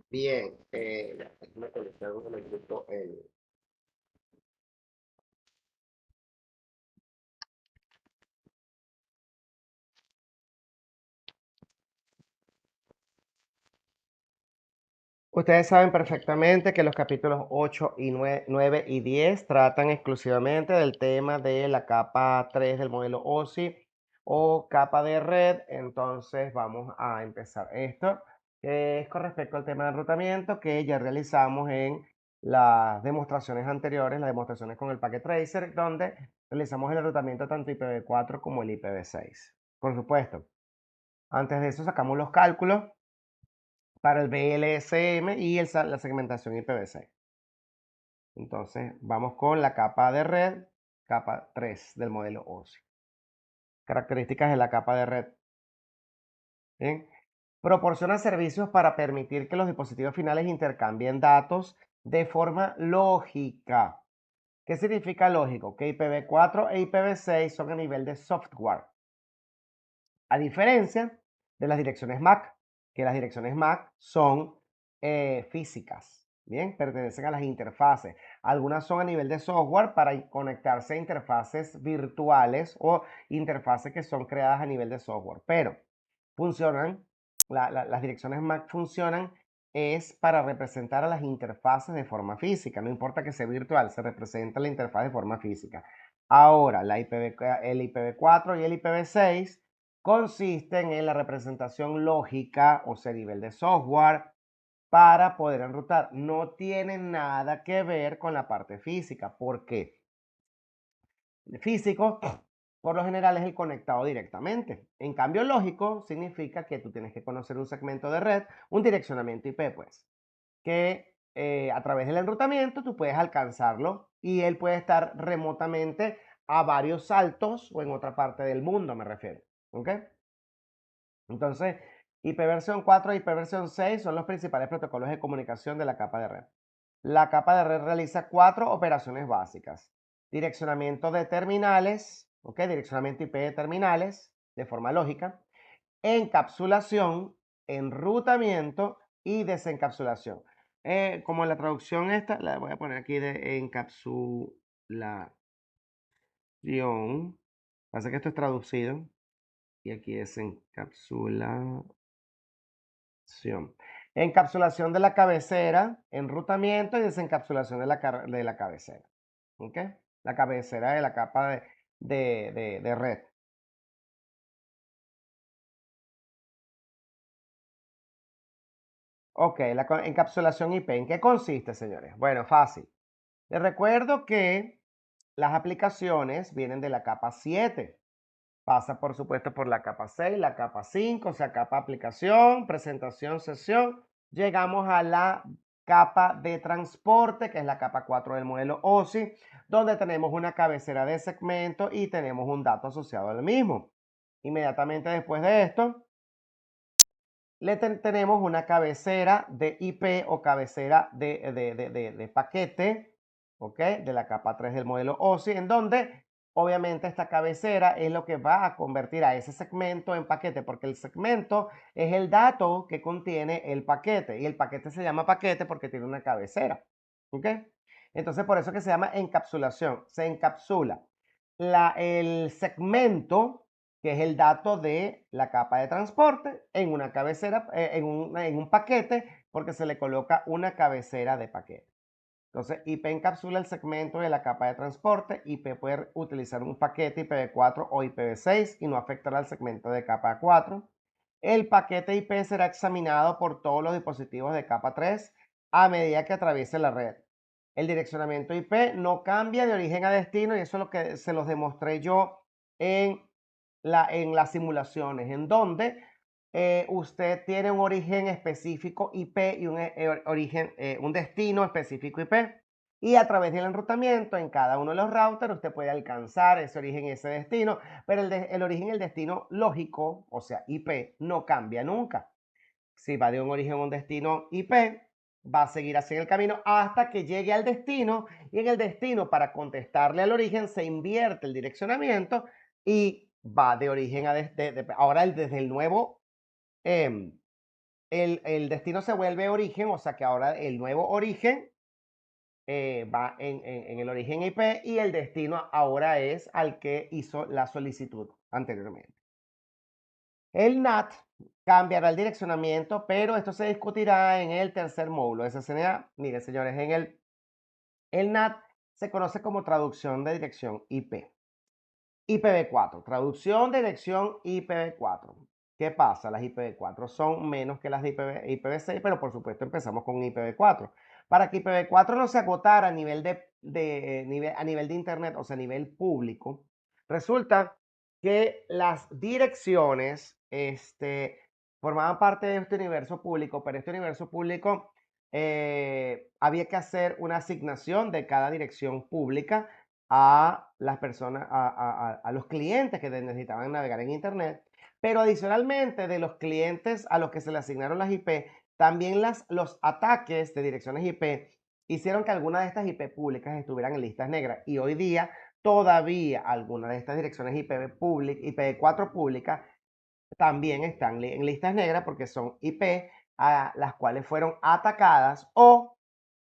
Bien, aquí me conectaron con el grupo. Ustedes saben perfectamente que los capítulos 8 y 9 y 10 tratan exclusivamente del tema de la capa 3 del modelo OSI o capa de red. Entonces vamos a empezar esto, que es con respecto al tema de enrutamiento que ya realizamos en las demostraciones anteriores, las demostraciones con el Packet Tracer, donde realizamos el enrutamiento tanto IPv4 como el IPv6. Por supuesto, antes de eso sacamos los cálculos para el BLSM y la segmentación IPv6. Entonces, vamos con la capa de red, capa 3 del modelo OSI. Características de la capa de red. Bien. Proporciona servicios para permitir que los dispositivos finales intercambien datos de forma lógica. ¿Qué significa lógico? Que IPv4 e IPv6 son a nivel de software. A diferencia de las direcciones MAC, que las direcciones MAC son físicas, ¿bien? Pertenecen a las interfaces. Algunas son a nivel de software para conectarse a interfaces virtuales o interfaces que son creadas a nivel de software, pero funcionan, las direcciones MAC funcionan es para representar a las interfaces de forma física, no importa que sea virtual, se representa la interfaz de forma física. Ahora, el IPv4 y el IPv6 consisten en la representación lógica, o sea, a nivel de software, para poder enrutar. No tiene nada que ver con la parte física. ¿Por qué? El físico, por lo general, es el conectado directamente. En cambio, lógico significa que tú tienes que conocer un segmento de red, un direccionamiento IP, pues, que a través del enrutamiento tú puedes alcanzarlo y él puede estar remotamente a varios saltos o en otra parte del mundo, me refiero. ¿Ok? Entonces, ipv 4 y ipv 6 son los principales protocolos de comunicación de la capa de red. La capa de red realiza 4 operaciones básicas. Direccionamiento de terminales, ¿ok? Direccionamiento IP de terminales de forma lógica. Encapsulación, enrutamiento y desencapsulación. Como la traducción esta, la voy a poner aquí de encapsulación. Pasa que esto es traducido y aquí es encapsula. Encapsulación de la cabecera, enrutamiento y desencapsulación de la cabecera. ¿Ok? La cabecera de la capa de red. Ok, la encapsulación IP. ¿En qué consiste, señores? Bueno, fácil. Les recuerdo que las aplicaciones vienen de la capa 7. Pasa, por supuesto, por la capa 6, la capa 5, o sea, capa aplicación, presentación, sesión. Llegamos a la capa de transporte, que es la capa 4 del modelo OSI, donde tenemos una cabecera de segmento y tenemos un dato asociado al mismo. Inmediatamente después de esto, tenemos una cabecera de IP o cabecera de paquete, ¿ok? De la capa 3 del modelo OSI, en donde obviamente esta cabecera es lo que va a convertir a ese segmento en paquete, porque el segmento es el dato que contiene el paquete, y el paquete se llama paquete porque tiene una cabecera, ¿ok? Entonces por eso que se llama encapsulación, se encapsula el segmento que es el dato de la capa de transporte en una cabecera, en un paquete, porque se le coloca una cabecera de paquete. Entonces, IP encapsula el segmento de la capa de transporte. IP puede utilizar un paquete IPv4 o IPv6 y no afectará al segmento de capa 4. El paquete IP será examinado por todos los dispositivos de capa 3 a medida que atraviese la red. El direccionamiento IP no cambia de origen a destino y eso es lo que se los demostré yo en las simulaciones, en donde usted tiene un origen específico IP y un destino específico IP. Y a través del enrutamiento en cada uno de los routers usted puede alcanzar ese origen y ese destino, pero el origen y el destino lógico, o sea, IP, no cambia nunca. Si va de un origen a un destino IP, va a seguir así en el camino hasta que llegue al destino, y en el destino, para contestarle al origen, se invierte el direccionamiento y va de origen a ahora desde el nuevo el destino se vuelve origen, o sea que ahora el nuevo origen va en el origen IP y el destino ahora es al que hizo la solicitud anteriormente. El NAT cambiará el direccionamiento, pero esto se discutirá en el tercer módulo de SSNA. Miren, señores, el NAT se conoce como traducción de dirección IP. IPv4, traducción de dirección IPv4. ¿Qué pasa? Las IPv4 son menos que las de IPv6, pero por supuesto empezamos con IPv4. Para que IPv4 no se agotara a nivel a nivel de Internet, o sea, a nivel público, resulta que las direcciones formaban parte de este universo público, pero este universo público había que hacer una asignación de cada dirección pública a las personas, a los clientes que necesitaban navegar en Internet, pero adicionalmente de los clientes a los que se le asignaron las IP, también los ataques de direcciones IP hicieron que algunas de estas IP públicas estuvieran en listas negras y hoy día todavía algunas de estas direcciones IP4 públicas también están en listas negras porque son IP a las cuales fueron atacadas o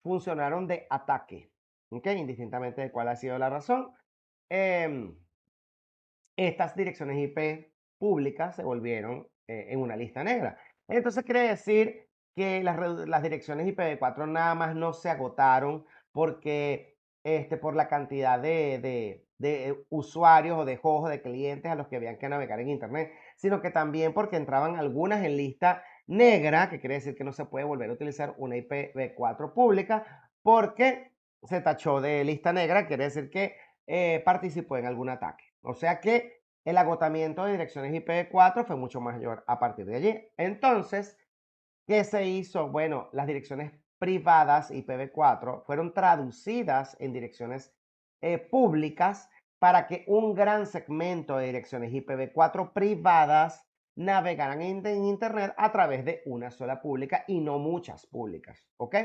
funcionaron de ataque, ¿ok? Indistintamente de cuál ha sido la razón. Em, Estas direcciones IP públicas se volvieron en una lista negra. Entonces quiere decir que las direcciones IPv4 nada más no se agotaron porque por la cantidad de usuarios o de hosts, de clientes a los que habían que navegar en Internet, sino que también porque entraban algunas en lista negra, que quiere decir que no se puede volver a utilizar una IPv4 pública porque se tachó de lista negra, quiere decir que participó en algún ataque. O sea que el agotamiento de direcciones IPv4 fue mucho mayor a partir de allí. Entonces, ¿qué se hizo? Bueno, las direcciones privadas IPv4 fueron traducidas en direcciones públicas para que un gran segmento de direcciones IPv4 privadas navegaran en Internet a través de una sola pública y no muchas públicas, ¿ok?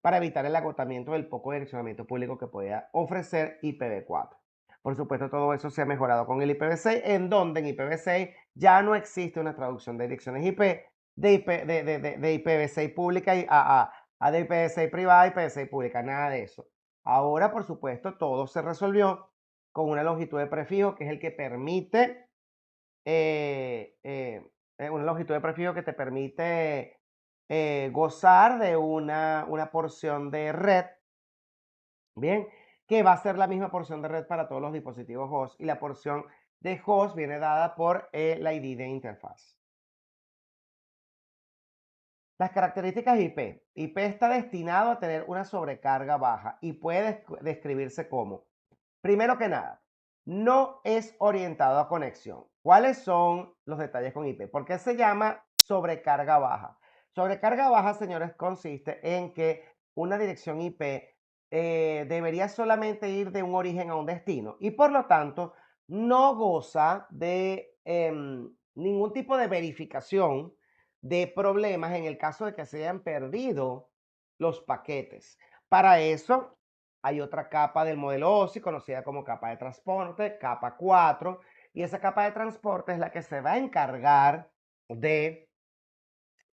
Para evitar el agotamiento del poco direccionamiento público que podía ofrecer IPv4. Por supuesto, todo eso se ha mejorado con el IPv6, en donde en IPv6 ya no existe una traducción de direcciones IP de IPv6 pública a de IPv6 privada a IPv6 pública, nada de eso. Ahora, por supuesto, todo se resolvió con una longitud de prefijo que es el que permite, una longitud de prefijo que te permite gozar de una porción de red, bien, que va a ser la misma porción de red para todos los dispositivos host y la porción de host viene dada por el ID de interfaz. Las características IP. IP está destinado a tener una sobrecarga baja y puede describirse como, primero que nada, no es orientado a conexión. ¿Cuáles son los detalles con IP? ¿Por qué se llama sobrecarga baja? Sobrecarga baja, señores, consiste en que una dirección IP debería solamente ir de un origen a un destino y por lo tanto no goza de ningún tipo de verificación de problemas en el caso de que se hayan perdido los paquetes. Para eso hay otra capa del modelo OSI conocida como capa de transporte, capa 4, y esa capa de transporte es la que se va a encargar de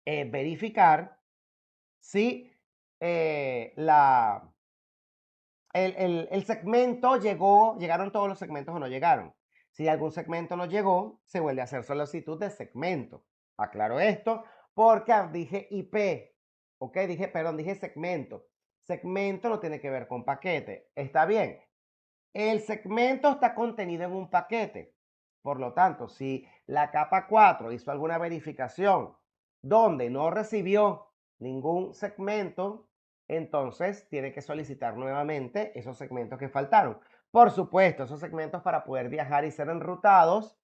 verificar si el segmento llegaron todos los segmentos o no llegaron. Si algún segmento no llegó, se vuelve a hacer solicitud de segmento. Aclaro esto porque dije IP, ¿ok? Dije segmento. Segmento no tiene que ver con paquete. Está bien. El segmento está contenido en un paquete. Por lo tanto, si la capa 4 hizo alguna verificación donde no recibió ningún segmento, entonces tiene que solicitar nuevamente esos segmentos que faltaron. Por supuesto, esos segmentos para poder viajar y ser enrutados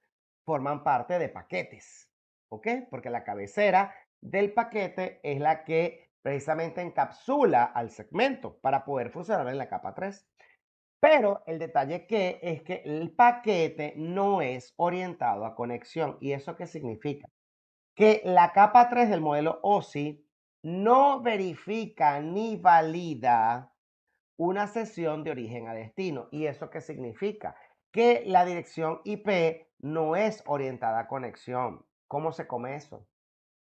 forman parte de paquetes, ¿ok? Porque la cabecera del paquete es la que precisamente encapsula al segmento para poder funcionar en la capa 3. Pero el detalle que es que el paquete no es orientado a conexión. ¿Y eso qué significa? Que la capa 3 del modelo OSI no verifica ni valida una sesión de origen a destino. ¿Y eso qué significa? Que la dirección IP no es orientada a conexión. ¿Cómo se come eso?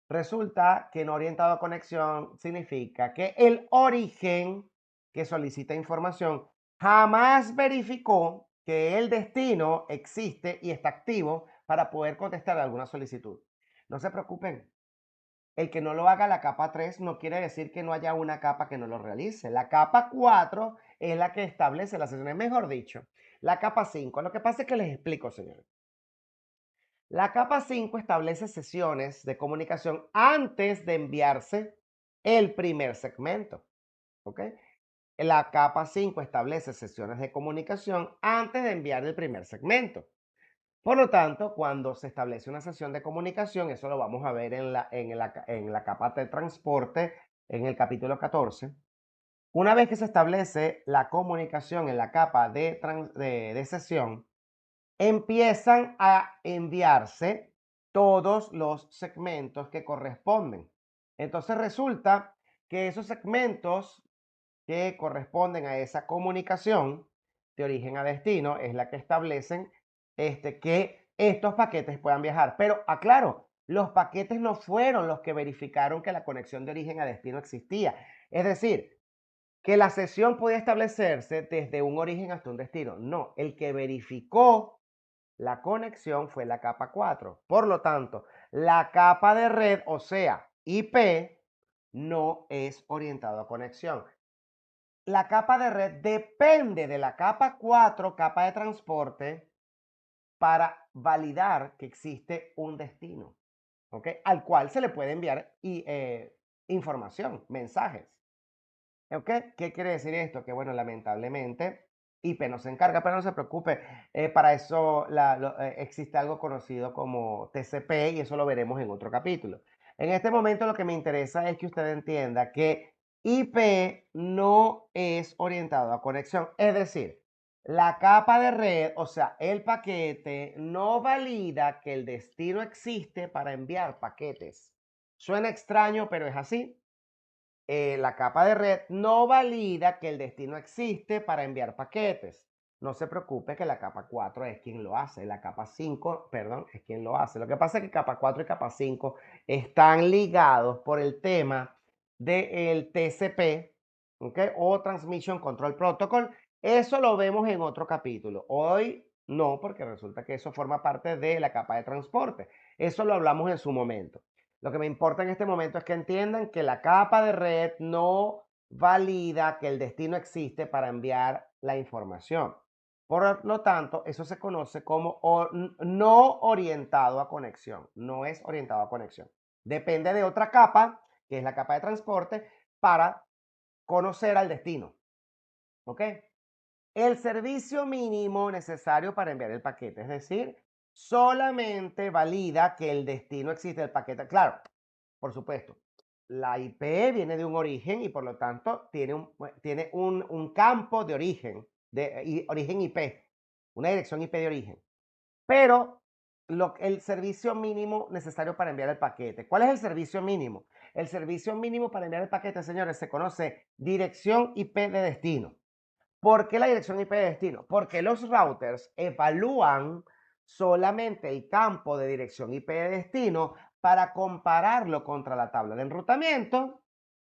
Resulta que no orientado a conexión significa que el origen que solicita información jamás verificó que el destino existe y está activo para poder contestar alguna solicitud. No se preocupen, el que no lo haga la capa 3 no quiere decir que no haya una capa que no lo realice. La capa 4 es la que establece las sesiones, mejor dicho, la capa 5. Lo que pasa es que les explico, señores. La capa 5 establece sesiones de comunicación antes de enviarse el primer segmento, ¿ok? La capa 5 establece sesiones de comunicación antes de enviar el primer segmento. Por lo tanto, cuando se establece una sesión de comunicación, eso lo vamos a ver en la capa de transporte, en el capítulo 14. Una vez que se establece la comunicación en la capa de sesión, empiezan a enviarse todos los segmentos que corresponden. Entonces resulta que esos segmentos que corresponden a esa comunicación de origen a destino es la que establecen que estos paquetes puedan viajar. Pero aclaro, los paquetes no fueron los que verificaron que la conexión de origen a destino existía. Es decir, que la sesión podía establecerse desde un origen hasta un destino. No, el que verificó la conexión fue la capa 4. Por lo tanto, la capa de red, o sea, IP, no es orientado a conexión. La capa de red depende de la capa 4, capa de transporte, para validar que existe un destino, ¿ok? Al cual se le puede enviar información, mensajes. ¿Ok? ¿Qué quiere decir esto? Que bueno, lamentablemente IP no se encarga, pero no se preocupe. Para eso existe algo conocido como TCP y eso lo veremos en otro capítulo. En este momento lo que me interesa es que usted entienda que IP no es orientado a conexión. Es decir, la capa de red, o sea, el paquete, no valida que el destino existe para enviar paquetes. Suena extraño, pero es así. La capa de red no valida que el destino existe para enviar paquetes. No se preocupe que la capa 4 es quien lo hace, la capa 5, perdón, es quien lo hace. Lo que pasa es que capa 4 y capa 5 están ligados por el tema del TCP, ¿ok? O Transmission Control Protocol. Eso lo vemos en otro capítulo. Hoy no, porque resulta que eso forma parte de la capa de transporte. Eso lo hablamos en su momento. Lo que me importa en este momento es que entiendan que la capa de red no valida que el destino existe para enviar la información. Por lo tanto, eso se conoce como no orientado a conexión. No es orientado a conexión. Depende de otra capa, que es la capa de transporte, para conocer al destino. ¿Ok? El servicio mínimo necesario para enviar el paquete, es decir, solamente valida que el destino existe del paquete. Claro, por supuesto, la IP viene de un origen y por lo tanto tiene un campo de origen, origen IP, una dirección IP de origen. Pero el servicio mínimo necesario para enviar el paquete. ¿Cuál es el servicio mínimo? El servicio mínimo para enviar el paquete, señores, se conoce dirección IP de destino. ¿Por qué la dirección IP de destino? Porque los routers evalúan solamente el campo de dirección IP de destino para compararlo contra la tabla de enrutamiento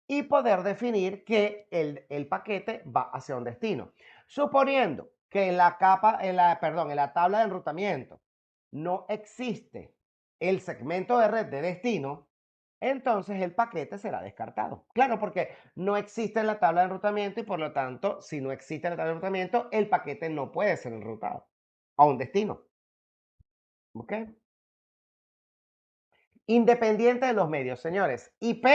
y poder definir que el paquete va hacia un destino. Suponiendo que en la tabla de enrutamiento no existe el segmento de red de destino, entonces el paquete será descartado. Claro, porque no existe en la tabla de enrutamiento y por lo tanto, si no existe en la tabla de enrutamiento, el paquete no puede ser enrutado a un destino. ¿Ok? Independiente de los medios, señores, IP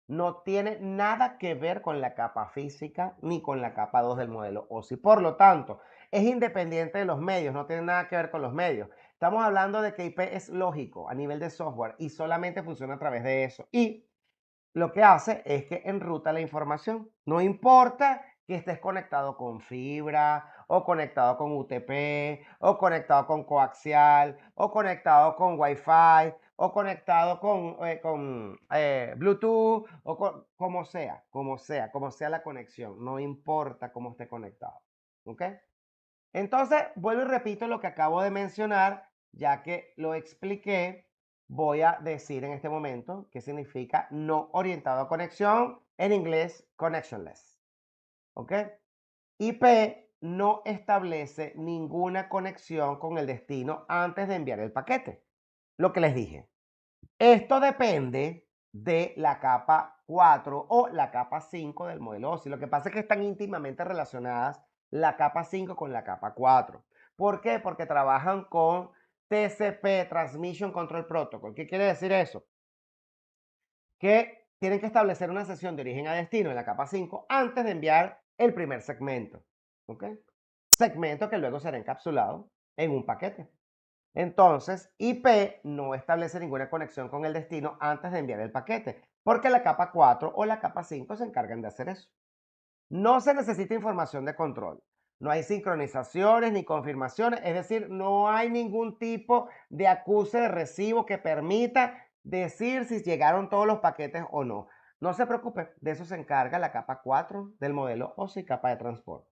no tiene nada que ver con la capa física ni con la capa 2 del modelo OSI. Por lo tanto, es independiente de los medios, no tiene nada que ver con los medios. Estamos hablando de que IP es lógico a nivel de software y solamente funciona a través de eso. Y lo que hace es que enruta la información. No importa que estés conectado con fibra o conectado con UTP o conectado con coaxial o conectado con Wi-Fi o conectado con Bluetooth o como sea la conexión. No importa cómo esté conectado. ¿Ok? Entonces, vuelvo y repito lo que acabo de mencionar, ya que lo expliqué. voy a decir en este momento qué significa no orientado a conexión, en inglés connectionless. ¿Ok? IP no establece ninguna conexión con el destino antes de enviar el paquete. Lo que les dije. Esto depende de la capa 4 o la capa 5 del modelo OSI. Lo que pasa es que están íntimamente relacionadas la capa 5 con la capa 4. ¿Por qué? Porque trabajan con TCP, Transmission Control Protocol. ¿Qué quiere decir eso? Que tienen que establecer una sesión de origen a destino en la capa 5 antes de enviar el primer segmento. ¿Ok? Segmento que luego será encapsulado en un paquete. Entonces, IP no establece ninguna conexión con el destino antes de enviar el paquete, porque la capa 4 o la capa 5 se encargan de hacer eso. No se necesita información de control. No hay sincronizaciones ni confirmaciones, es decir, no hay ningún tipo de acuse de recibo que permita decir si llegaron todos los paquetes o no. No se preocupe, de eso se encarga la capa 4 del modelo OSI, capa de transporte.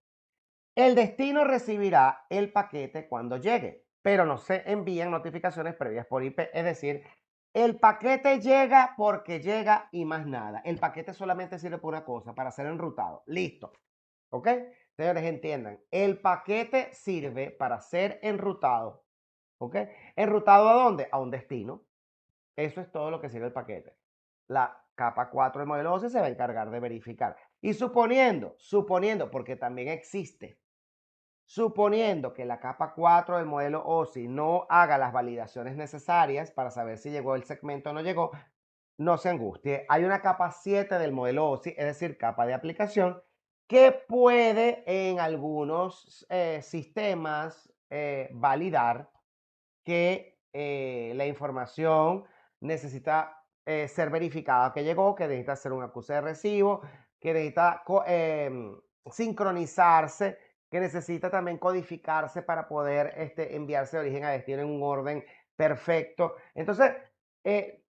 El destino recibirá el paquete cuando llegue, pero no se envían notificaciones previas por IP. Es decir, el paquete llega porque llega y más nada. El paquete solamente sirve para una cosa, para ser enrutado. Listo. ¿Ok? Señores, entiendan. El paquete sirve para ser enrutado. ¿Ok? ¿Enrutado a dónde? A un destino. Eso es todo lo que sirve el paquete. La capa 4 del modelo 12 se va a encargar de verificar. Y suponiendo, porque también existe. Suponiendo que la capa 4 del modelo OSI no haga las validaciones necesarias para saber si llegó el segmento o no llegó, no se angustie. Hay una capa 7 del modelo OSI, es decir, capa de aplicación, que puede en algunos sistemas validar que la información necesita ser verificada que llegó, que necesita hacer un acuse de recibo, que necesita sincronizarse, que necesita también codificarse para poder enviarse de origen a destino en un orden perfecto. Entonces,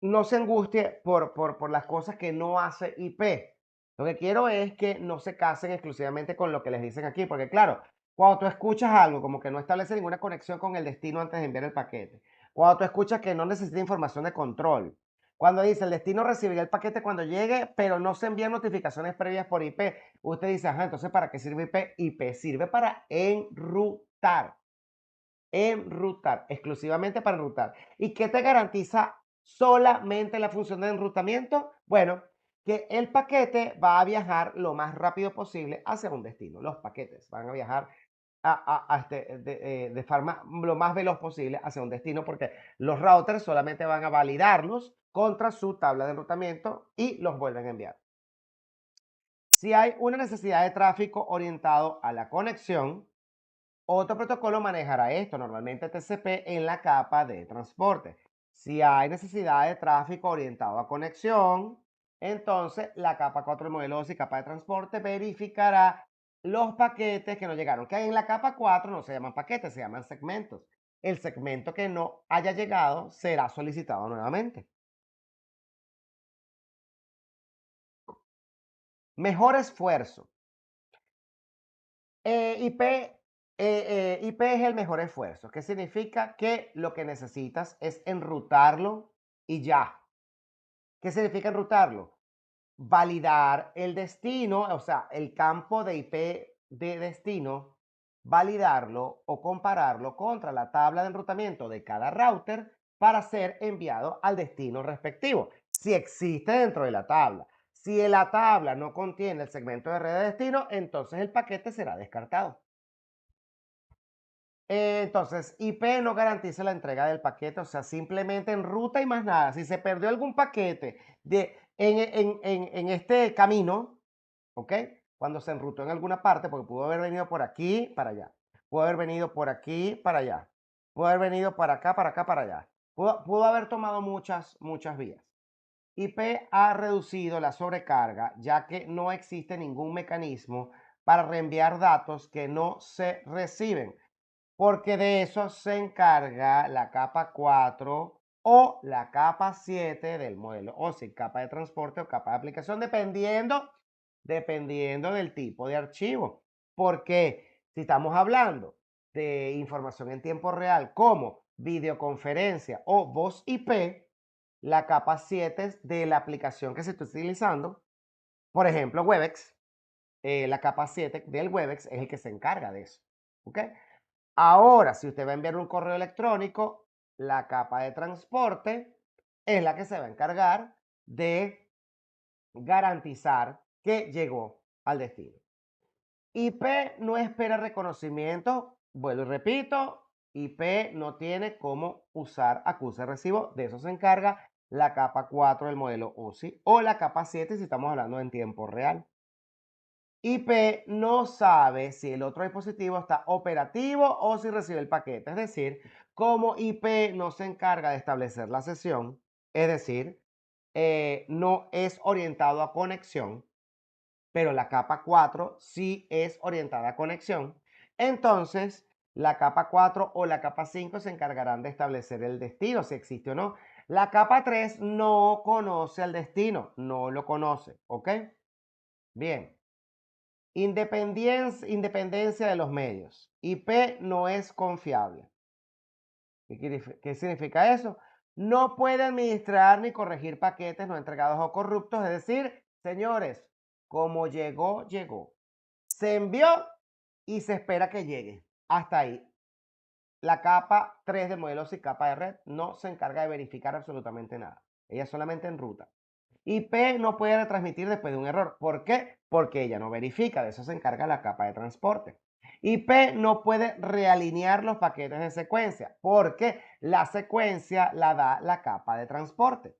no se angustie por las cosas que no hace IP. Lo que quiero es que no se casen exclusivamente con lo que les dicen aquí, porque claro, cuando tú escuchas algo como que no establece ninguna conexión con el destino antes de enviar el paquete, cuando tú escuchas que no necesita información de control, cuando dice el destino recibirá el paquete cuando llegue, pero no se envían notificaciones previas por IP, usted dice, ajá, entonces ¿para qué sirve IP? IP sirve para enrutar, exclusivamente para enrutar. ¿Y qué te garantiza solamente la función de enrutamiento? Bueno, que el paquete va a viajar lo más rápido posible hacia un destino. Los paquetes van a viajar de forma lo más veloz posible hacia un destino porque los routers solamente van a validarlos contra su tabla de enrutamiento y los vuelven a enviar. Si hay una necesidad de tráfico orientado a la conexión, otro protocolo manejará esto, normalmente TCP en la capa de transporte. Si hay necesidad de tráfico orientado a conexión, entonces la capa 4 del modelo OSI, capa de transporte, verificará los paquetes que no llegaron, que en la capa 4 no se llaman paquetes, se llaman segmentos. El segmento que no haya llegado será solicitado nuevamente. Mejor esfuerzo. IP es el mejor esfuerzo, que significa que lo que necesitas es enrutarlo y ya. ¿Qué significa enrutarlo? Validar el destino, o sea, el campo de IP de destino, validarlo o compararlo contra la tabla de enrutamiento de cada router para ser enviado al destino respectivo. Si existe dentro de la tabla. Si la tabla no contiene el segmento de red de destino, entonces el paquete será descartado. Entonces, IP no garantiza la entrega del paquete, o sea, simplemente en ruta y más nada. Si se perdió algún paquete en este camino, ¿ok? Cuando se enrutó en alguna parte, porque pudo haber venido por aquí para allá, pudo haber venido por aquí para allá, pudo haber venido para acá, para allá, pudo haber tomado muchas vías. IP ha reducido la sobrecarga, ya que no existe ningún mecanismo para reenviar datos que no se reciben porque de eso se encarga la capa 4 o la capa 7 del modelo, o si capa de transporte o capa de aplicación, dependiendo del tipo de archivo. Porque si estamos hablando de información en tiempo real como videoconferencia o voz IP, la capa 7 de la aplicación que se está utilizando. Por ejemplo, Webex, la capa 7 del Webex es el que se encarga de eso. ¿Ok? Ahora, si usted va a enviar un correo electrónico, la capa de transporte es la que se va a encargar de garantizar que llegó al destino. IP no espera reconocimiento, vuelvo y repito, IP no tiene cómo usar acuse de recibo, de eso se encarga la capa 4 del modelo OSI o la capa 7 si estamos hablando en tiempo real. IP no sabe si el otro dispositivo está operativo o si recibe el paquete. Es decir, como IP no se encarga de establecer la sesión, es decir, no es orientado a conexión, pero la capa 4 sí es orientada a conexión. Entonces, la capa 4 o la capa 5 se encargarán de establecer el destino, si existe o no. La capa 3 no conoce el destino, no lo conoce, ¿ok? Bien. Independencia de los medios. IP no es confiable. ¿Qué significa eso? No puede administrar ni corregir paquetes no entregados o corruptos. Es decir, señores, como llegó, llegó. Se envió y se espera que llegue. Hasta ahí. La capa 3 del modelo y capa de red no se encarga de verificar absolutamente nada. Ella solamente en ruta. IP no puede retransmitir después de un error. ¿Por qué? Porque ella no verifica, de eso se encarga la capa de transporte. IP no puede realinear los paquetes de secuencia, porque la secuencia la da la capa de transporte.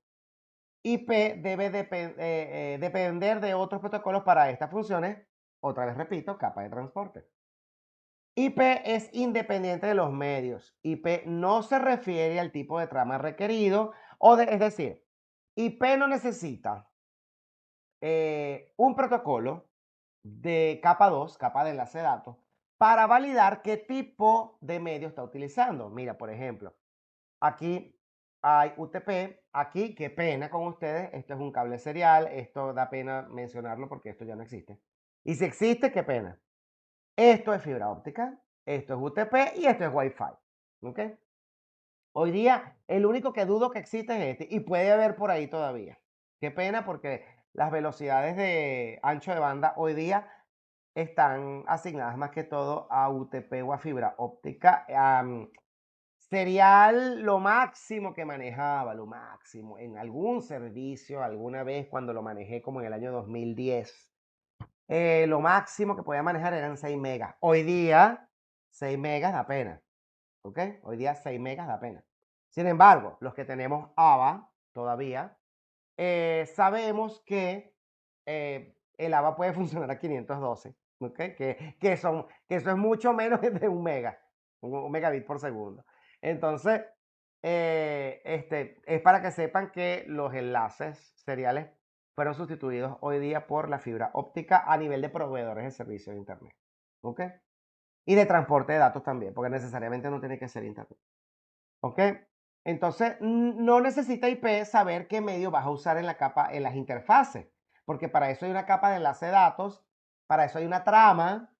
IP debe depender de otros protocolos para estas funciones. Otra vez repito, capa de transporte. IP es independiente de los medios. IP no se refiere al tipo de trama requerido, es decir, IP no necesita un protocolo de capa 2, capa de enlace de datos, para validar qué tipo de medio está utilizando. Mira, por ejemplo, aquí hay UTP, aquí, qué pena con ustedes, esto es un cable serial, esto da pena mencionarlo porque esto ya no existe. Y si existe, qué pena. Esto es fibra óptica, esto es UTP y esto es Wi-Fi. ¿Ok? Hoy día, el único que dudo que existe es este, y puede haber por ahí todavía. Qué pena porque las velocidades de ancho de banda hoy día están asignadas más que todo a UTP o a fibra óptica. Serial, lo máximo que manejaba, lo máximo, en algún servicio, alguna vez cuando lo manejé como en el año 2010, lo máximo que podía manejar eran 6 megas. Hoy día, 6 megas da pena. ¿Ok? Hoy día 6 megas da pena. Sin embargo, los que tenemos AVA todavía, sabemos que el AVA puede funcionar a 512, ¿ok? Que eso es mucho menos de un mega, un megabit por segundo. Entonces, es para que sepan que los enlaces seriales fueron sustituidos hoy día por la fibra óptica a nivel de proveedores de servicios de Internet, ¿ok? Y de transporte de datos también, porque necesariamente no tiene que ser Internet. ¿Ok? Entonces, no necesita IP saber qué medio vas a usar en la capa, en las interfaces, porque para eso hay una capa de enlace de datos, para eso hay una trama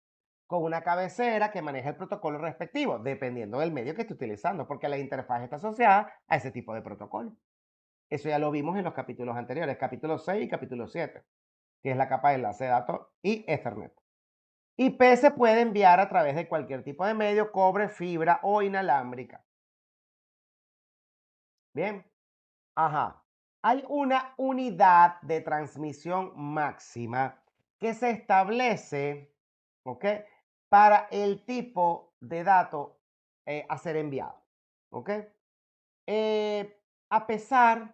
con una cabecera que maneja el protocolo respectivo, dependiendo del medio que esté utilizando, porque la interfaz está asociada a ese tipo de protocolo. Eso ya lo vimos en los capítulos anteriores, capítulo 6 y capítulo 7, que es la capa de enlace de datos y Ethernet. IP se puede enviar a través de cualquier tipo de medio, cobre, fibra o inalámbrica. Bien. Ajá. Hay una unidad de transmisión máxima que se establece, ¿ok? Para el tipo de dato a ser enviado, ¿ok? A pesar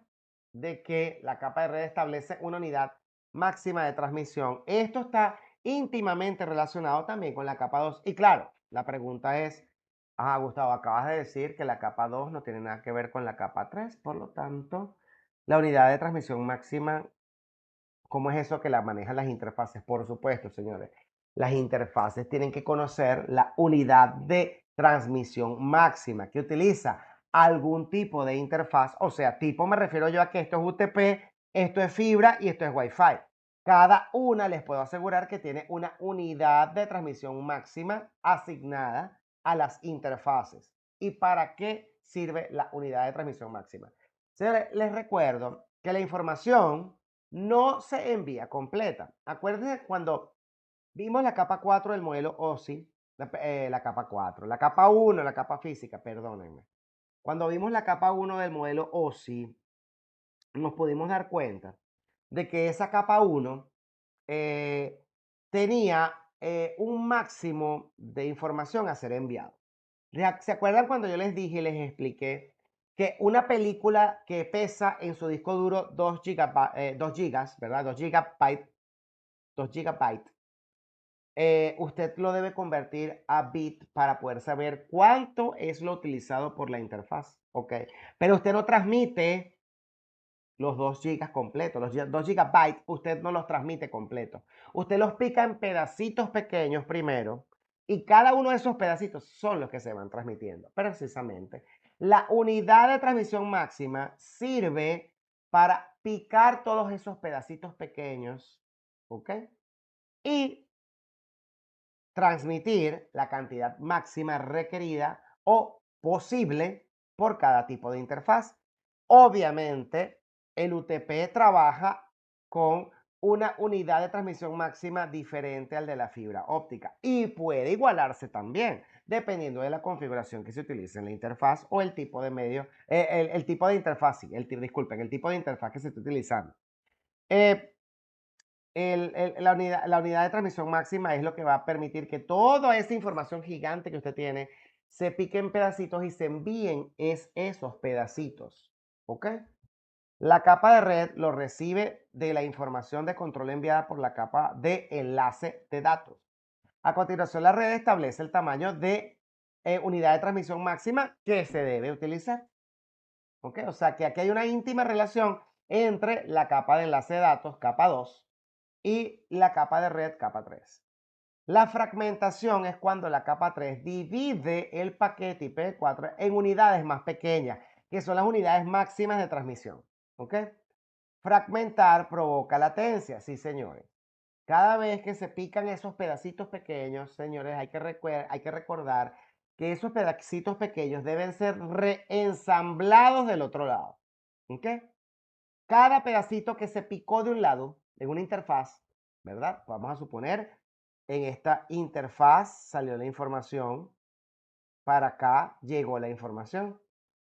de que la capa de red establece una unidad máxima de transmisión, esto está íntimamente relacionado también con la capa 2. Y claro, la pregunta es, Gustavo, acabas de decir que la capa 2 no tiene nada que ver con la capa 3, por lo tanto, la unidad de transmisión máxima, ¿cómo es eso que la manejan las interfaces? Por supuesto, señores. Las interfaces tienen que conocer la unidad de transmisión máxima que utiliza algún tipo de interfaz. O sea, tipo me refiero yo a que esto es UTP, esto es fibra y esto es Wi-Fi. Cada una les puedo asegurar que tiene una unidad de transmisión máxima asignada a las interfaces. ¿Y para qué sirve la unidad de transmisión máxima? Señores, les recuerdo que la información no se envía completa. Acuérdense cuando vimos la capa 4 del modelo OSI, la capa 4, la capa 1, la capa física, perdónenme. Cuando vimos la capa 1 del modelo OSI, nos pudimos dar cuenta de que esa capa 1 eh, tenía un máximo de información a ser enviado. ¿Se acuerdan cuando yo les dije y les expliqué que una película que pesa en su disco duro 2 gigas, ¿verdad? 2 gigabytes, usted lo debe convertir a bit para poder saber cuánto es lo utilizado por la interfaz, ¿ok? Pero usted no transmite los 2 gigas completos, los 2 gigabytes, usted no los transmite completos. Usted los pica en pedacitos pequeños primero y cada uno de esos pedacitos son los que se van transmitiendo. Precisamente, la unidad de transmisión máxima sirve para picar todos esos pedacitos pequeños, ¿ok? Y transmitir la cantidad máxima requerida o posible por cada tipo de interfaz. Obviamente, el UTP trabaja con una unidad de transmisión máxima diferente al de la fibra óptica y puede igualarse también, dependiendo de la configuración que se utilice en la interfaz o el tipo de medio, el tipo de interfaz, sí, disculpen, el tipo de interfaz que se esté utilizando. Eh, la unidad de transmisión máxima es lo que va a permitir que toda esa información gigante que usted tiene se pique en pedacitos y se envíen esos pedacitos. ¿Ok? La capa de red lo recibe de la información de control enviada por la capa de enlace de datos. A continuación, la red establece el tamaño de unidad de transmisión máxima que se debe utilizar. ¿Ok? O sea que aquí hay una íntima relación entre la capa de enlace de datos, capa 2, y la capa de red, capa 3. La fragmentación es cuando la capa 3 divide el paquete IP4 en unidades más pequeñas, que son las unidades máximas de transmisión. ¿Ok? Fragmentar provoca latencia, sí, señores. Cada vez que se pican esos pedacitos pequeños, señores, hay que recordar que esos pedacitos pequeños deben ser reensamblados del otro lado. ¿Ok? Cada pedacito que se picó de un lado, en una interfaz, ¿verdad? Vamos a suponer, en esta interfaz salió la información, para acá llegó la información.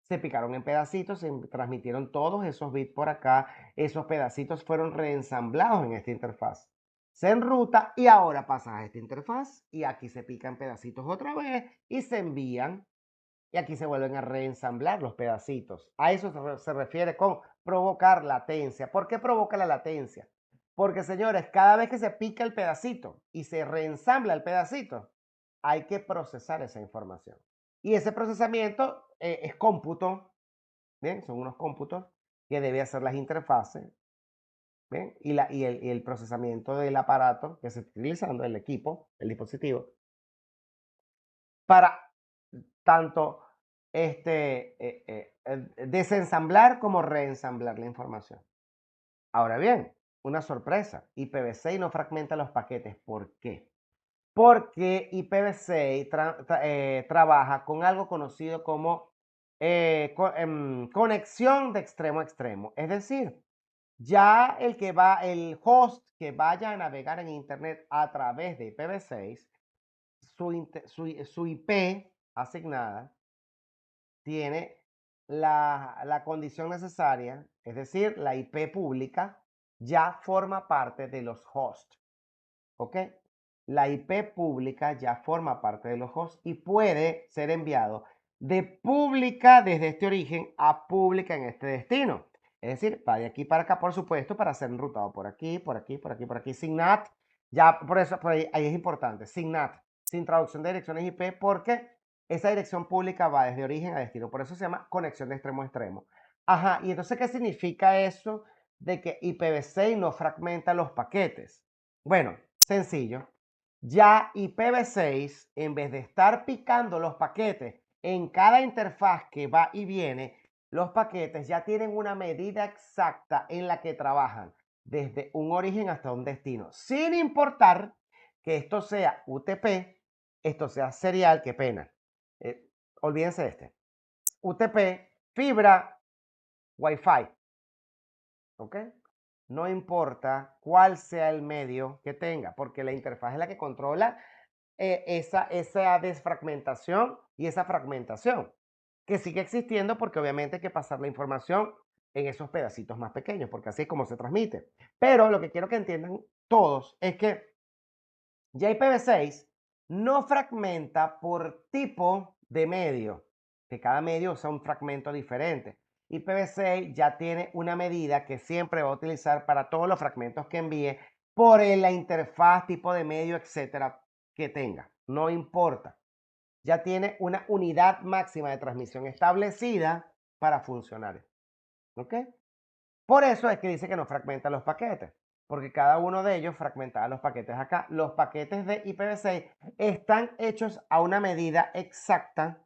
Se picaron en pedacitos, se transmitieron todos esos bits por acá, esos pedacitos fueron reensamblados en esta interfaz. Se enruta y ahora pasa a esta interfaz y aquí se pican pedacitos otra vez y se envían y aquí se vuelven a reensamblar los pedacitos. A eso se refiere con provocar latencia. ¿Por qué provoca la latencia? Porque, señores, cada vez que se pica el pedacito y se reensambla el pedacito, hay que procesar esa información. Y ese procesamiento es cómputo, ¿bien? Son unos cómputos que debe hacer las interfaces, ¿bien? Y el procesamiento del aparato que se está utilizando, el equipo, el dispositivo, para tanto desensamblar como reensamblar la información. Ahora bien, una sorpresa, IPv6 no fragmenta los paquetes. ¿Por qué? Porque IPv6 trabaja con algo conocido como conexión de extremo a extremo. Es decir, ya el host que vaya a navegar en Internet a través de IPv6, su IP asignada tiene la condición necesaria, es decir, la IP pública, ya forma parte de los hosts. ¿Ok? La IP pública ya forma parte de los hosts y puede ser enviado de pública desde este origen a pública en este destino. Es decir, va de aquí para acá, por supuesto, para ser enrutado por aquí, por aquí, por aquí, por aquí, sin NAT. Ya por eso, ahí es importante, sin NAT, sin traducción de direcciones IP, porque esa dirección pública va desde origen a destino. Por eso se llama conexión de extremo a extremo. Ajá, y entonces, ¿qué significa eso de que IPv6 no fragmenta los paquetes? Bueno, sencillo. Ya IPv6, en vez de estar picando los paquetes en cada interfaz que va y viene, los paquetes ya tienen una medida exacta en la que trabajan desde un origen hasta un destino, sin importar que esto sea UTP, esto sea serial, qué pena. Olvídense de este. UTP, fibra Wi-Fi, ¿ok? No importa cuál sea el medio que tenga, porque la interfaz es la que controla esa desfragmentación y esa fragmentación, que sigue existiendo porque obviamente hay que pasar la información en esos pedacitos más pequeños, porque así es como se transmite. Pero lo que quiero que entiendan todos es que ya IPv6 no fragmenta por tipo de medio, que cada medio usa un fragmento diferente. IPv6 ya tiene una medida que siempre va a utilizar para todos los fragmentos que envíe por la interfaz, tipo de medio, etcétera, que tenga. No importa. Ya tiene una unidad máxima de transmisión establecida para funcionar. ¿Ok? Por eso es que dice que no fragmenta los paquetes, porque cada uno de ellos fragmentaba los paquetes acá. Los paquetes de IPv6 están hechos a una medida exacta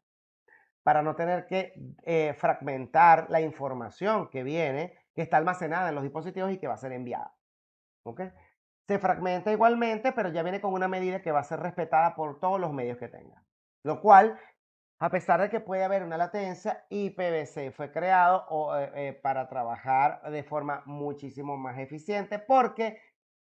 para no tener que fragmentar la información que viene, que está almacenada en los dispositivos y que va a ser enviada. ¿Ok? Se fragmenta igualmente, pero ya viene con una medida que va a ser respetada por todos los medios que tenga. Lo cual, a pesar de que puede haber una latencia, IPv6 fue creado para trabajar de forma muchísimo más eficiente porque,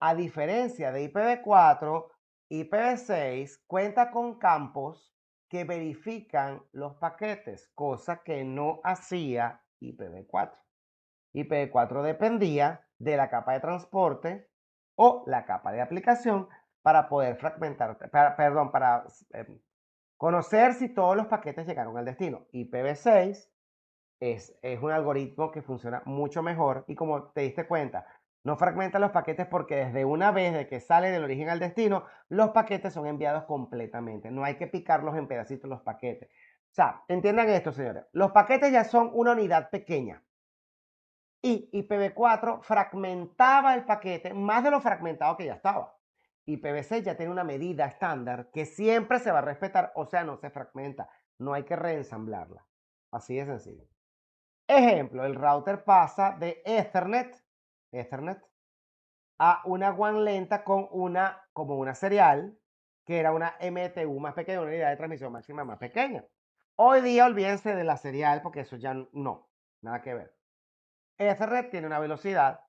a diferencia de IPv4, IPv6 cuenta con campos que verifican los paquetes, cosa que no hacía IPv4. IPv4 dependía de la capa de transporte o la capa de aplicación para poder fragmentar, perdón, para conocer si todos los paquetes llegaron al destino. IPv6 es un algoritmo que funciona mucho mejor y, como te diste cuenta, no fragmenta los paquetes porque desde una vez de que sale del origen al destino, los paquetes son enviados completamente. No hay que picarlos en pedacitos los paquetes. O sea, entiendan esto, señores. Los paquetes ya son una unidad pequeña y IPv4 fragmentaba el paquete más de lo fragmentado que ya estaba. IPv6 ya tiene una medida estándar que siempre se va a respetar, o sea, no se fragmenta, no hay que reensamblarla. Así de sencillo. Ejemplo, el router pasa de Ethernet a una WAN lenta con como una serial, que era una MTU más pequeña, una unidad de transmisión máxima más pequeña. Hoy día olvídense de la serial porque eso ya no, nada que ver. Ethernet tiene una velocidad,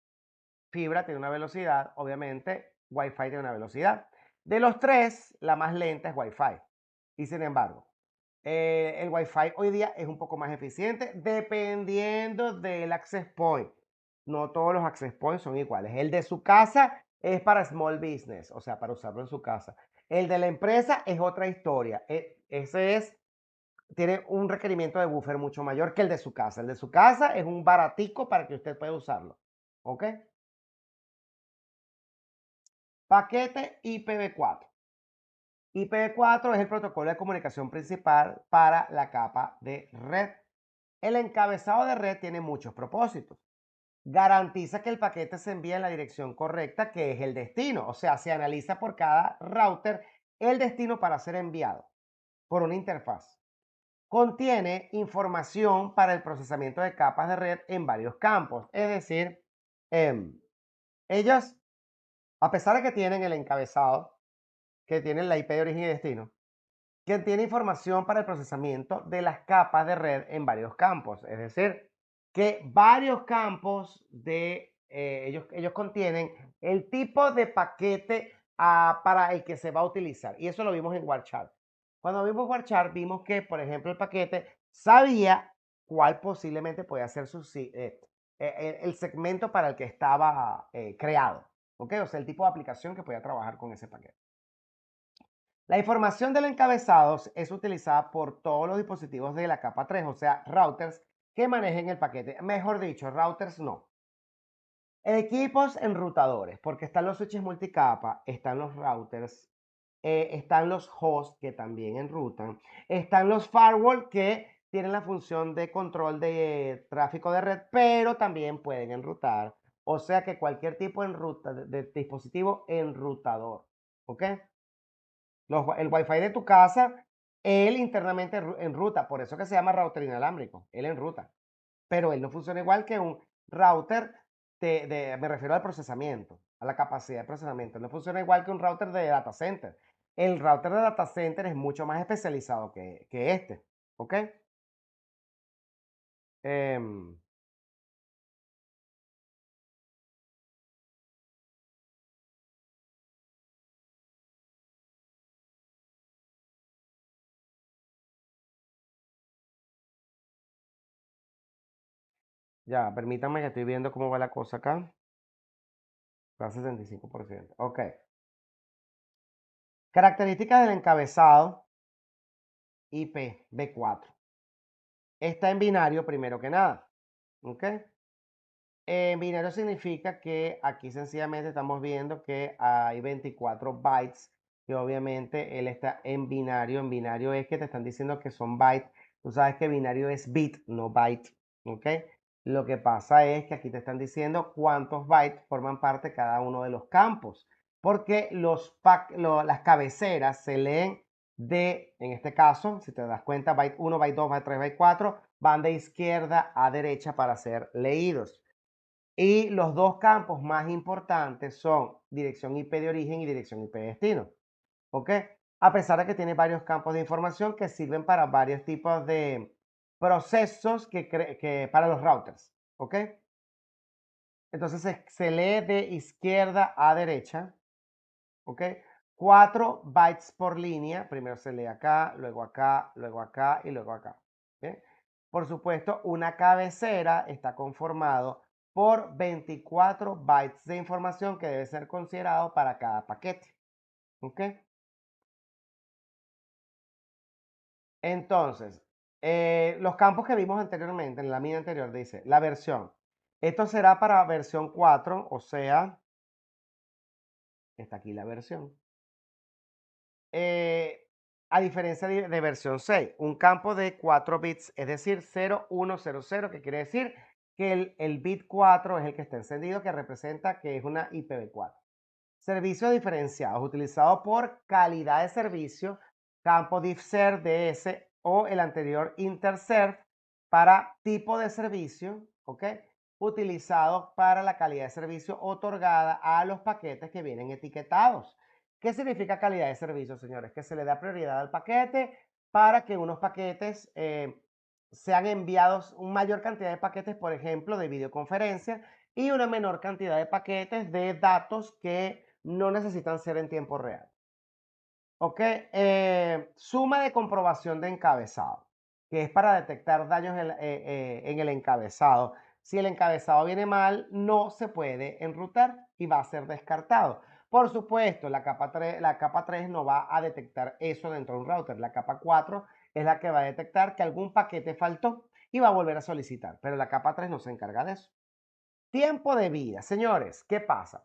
fibra tiene una velocidad, obviamente Wi-Fi tiene una velocidad. De los tres, la más lenta es Wi-Fi. Y sin embargo, el Wi-Fi hoy día es un poco más eficiente dependiendo del access point. No todos los access points son iguales. El de su casa es para small business, o sea, para usarlo en su casa. El de la empresa es otra historia. Tiene un requerimiento de buffer mucho mayor que el de su casa. El de su casa es un baratico para que usted pueda usarlo. ¿Ok? Paquete IPv4. IPv4 es el protocolo de comunicación principal para la capa de red. El encabezado de red tiene muchos propósitos. Garantiza que el paquete se envía en la dirección correcta, que es el destino. O sea, se analiza por cada router el destino para ser enviado por una interfaz. Contiene información para el procesamiento de capas de red en varios campos. Es decir, ellos, a pesar de que tienen el encabezado, que tienen la IP de origen y destino, que tiene información para el procesamiento de las capas de red en varios campos. Es decir, que varios campos ellos contienen el tipo de paquete para el que se va a utilizar. Y eso lo vimos en Warchart. Cuando vimos Warchart, vimos que, por ejemplo, el paquete sabía cuál posiblemente podía ser el segmento para el que estaba creado. ¿Ok? O sea, el tipo de aplicación que podía trabajar con ese paquete. La información del encabezado es utilizada por todos los dispositivos de la capa 3, o sea, routers que manejen el paquete. Mejor dicho, routers no. Equipos enrutadores, porque están los switches multicapa, están los routers, están los hosts que también enrutan, están los firewall que tienen la función de control de tráfico de red, pero también pueden enrutar. O sea que cualquier tipo de dispositivo enrutador. ¿Ok? El Wi-Fi de tu casa, él internamente enruta, por eso que se llama router inalámbrico, él enruta, pero él no funciona igual que un router me refiero al procesamiento, a la capacidad de procesamiento, no funciona igual que un router de data center. El router de data center es mucho más especializado que este, ¿ok? Em, Ya, permítanme que estoy viendo cómo va la cosa acá. Está 65%. Ok. Características del encabezado IPv4. Está en binario primero que nada. ¿Ok? En binario significa que aquí sencillamente estamos viendo que hay 24 bytes, que obviamente él está en binario. En binario es que te están diciendo que son bytes. Tú sabes que binario es bit, no byte. ¿Ok? Lo que pasa es que aquí te están diciendo cuántos bytes forman parte de cada uno de los campos. Porque las cabeceras se leen en este caso, si te das cuenta, byte 1, byte 2, byte 3, byte 4, van de izquierda a derecha para ser leídos. Y los dos campos más importantes son dirección IP de origen y dirección IP de destino. ¿Ok? A pesar de que tiene varios campos de información que sirven para varios tipos de procesos para los routers. ¿Ok? Entonces se lee de izquierda a derecha. ¿Ok? 4 bytes por línea. Primero se lee acá, luego acá, luego acá y luego acá. ¿Bien? Por supuesto, una cabecera está conformado por 24 bytes de información que debe ser considerado para cada paquete. ¿Ok? Entonces, los campos que vimos anteriormente, en la línea anterior, dice la versión. Esto será para versión 4, o sea, está aquí la versión. A diferencia de versión 6, un campo de 4 bits, es decir, 0, 1, 0, 0, que quiere decir que el bit 4 es el que está encendido, que representa que es una IPv4. Servicios diferenciados, utilizados por calidad de servicio, campo diffserv DS o el anterior interserv para tipo de servicio, ¿ok? Utilizado para la calidad de servicio otorgada a los paquetes que vienen etiquetados. ¿Qué significa calidad de servicio, señores? Que se le da prioridad al paquete para que unos paquetes sean enviados, una mayor cantidad de paquetes, por ejemplo, de videoconferencia y una menor cantidad de paquetes de datos que no necesitan ser en tiempo real. ¿Ok? Suma de comprobación de encabezado, que es para detectar daños en el encabezado. Si el encabezado viene mal, no se puede enrutar y va a ser descartado. Por supuesto, la capa 3 no va a detectar eso dentro de un router. La capa 4 es la que va a detectar que algún paquete faltó y va a volver a solicitar, pero la capa 3 no se encarga de eso. Tiempo de vida. Señores, ¿qué pasa?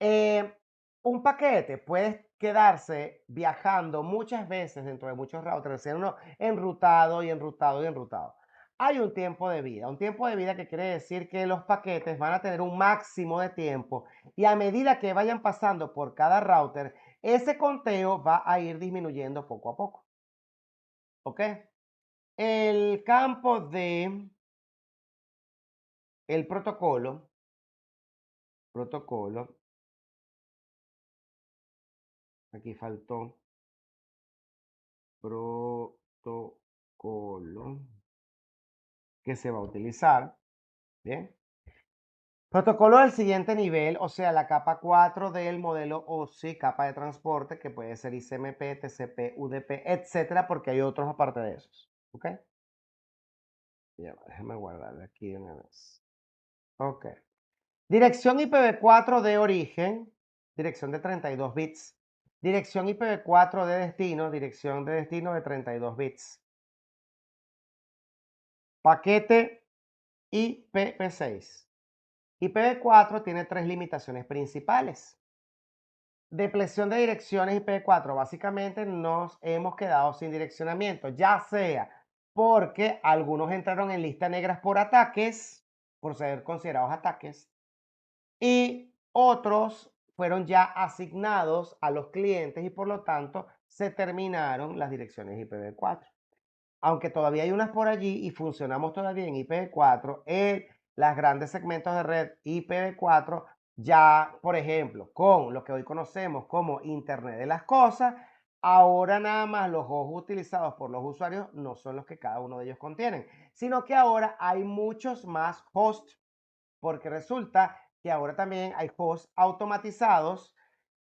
Eh, un paquete puede quedarse viajando muchas veces dentro de muchos routers, ser uno enrutado y enrutado y enrutado. Hay un tiempo de vida que quiere decir que los paquetes van a tener un máximo de tiempo y a medida que vayan pasando por cada router, ese conteo va a ir disminuyendo poco a poco. ¿Ok? El campo de el protocolo, aquí faltó protocolo que se va a utilizar. Bien. Protocolo del siguiente nivel, o sea, la capa 4 del modelo OSI, capa de transporte, que puede ser ICMP, TCP, UDP, etcétera, porque hay otros aparte de esos. ¿Ok? Ya, déjame guardarle aquí de una vez. Ok. Dirección IPv4 de origen, dirección de 32 bits. Dirección IPv4 de destino, dirección de destino de 32 bits. Paquete IPv6. IPv4 tiene tres limitaciones principales. Depresión de direcciones IPv4. Básicamente nos hemos quedado sin direccionamiento, ya sea porque algunos entraron en listas negras por ataques, por ser considerados ataques, y otros fueron ya asignados a los clientes y por lo tanto se terminaron las direcciones IPv4. Aunque todavía hay unas por allí y funcionamos todavía en IPv4, los grandes segmentos de red IPv4, ya, por ejemplo, con lo que hoy conocemos como Internet de las Cosas, ahora nada más los hosts utilizados por los usuarios no son los que cada uno de ellos contienen, sino que ahora hay muchos más hosts, porque resulta que ahora también hay hosts automatizados,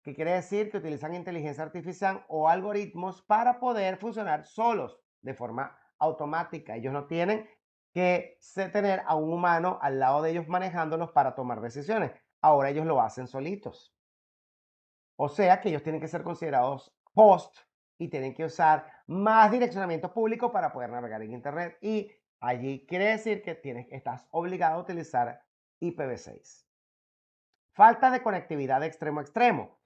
que quiere decir que utilizan inteligencia artificial o algoritmos para poder funcionar solos de forma automática. Ellos no tienen que tener a un humano al lado de ellos manejándolos para tomar decisiones. Ahora ellos lo hacen solitos. O sea que ellos tienen que ser considerados host y tienen que usar más direccionamiento público para poder navegar en Internet. Y allí quiere decir que estás obligado a utilizar IPv6. Falta de conectividad de extremo a extremo.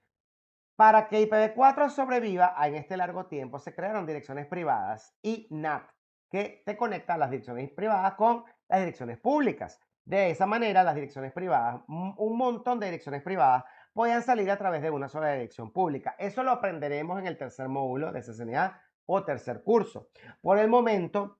Para que IPv4 sobreviva en este largo tiempo, se crearon direcciones privadas y NAT, que te conecta las direcciones privadas con las direcciones públicas. De esa manera, las direcciones privadas, un montón de direcciones privadas, podían salir a través de una sola dirección pública. Eso lo aprenderemos en el tercer módulo de CCNA o tercer curso. Por el momento,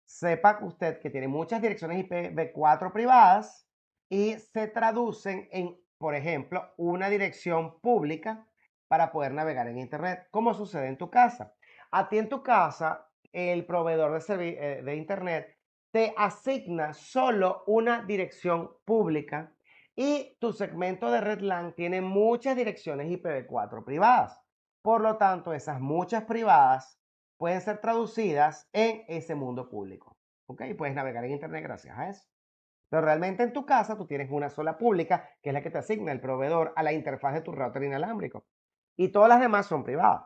sepa usted que tiene muchas direcciones IPv4 privadas y se traducen en, por ejemplo, una dirección pública para poder navegar en Internet, como sucede en tu casa. A ti en tu casa, el proveedor de Internet te asigna solo una dirección pública y tu segmento de red LAN tiene muchas direcciones IPv4 privadas. Por lo tanto, esas muchas privadas pueden ser traducidas en ese mundo público. ¿Ok? Puedes navegar en Internet gracias a eso. Pero realmente en tu casa tú tienes una sola pública, que es la que te asigna el proveedor a la interfaz de tu router inalámbrico. Y todas las demás son privadas.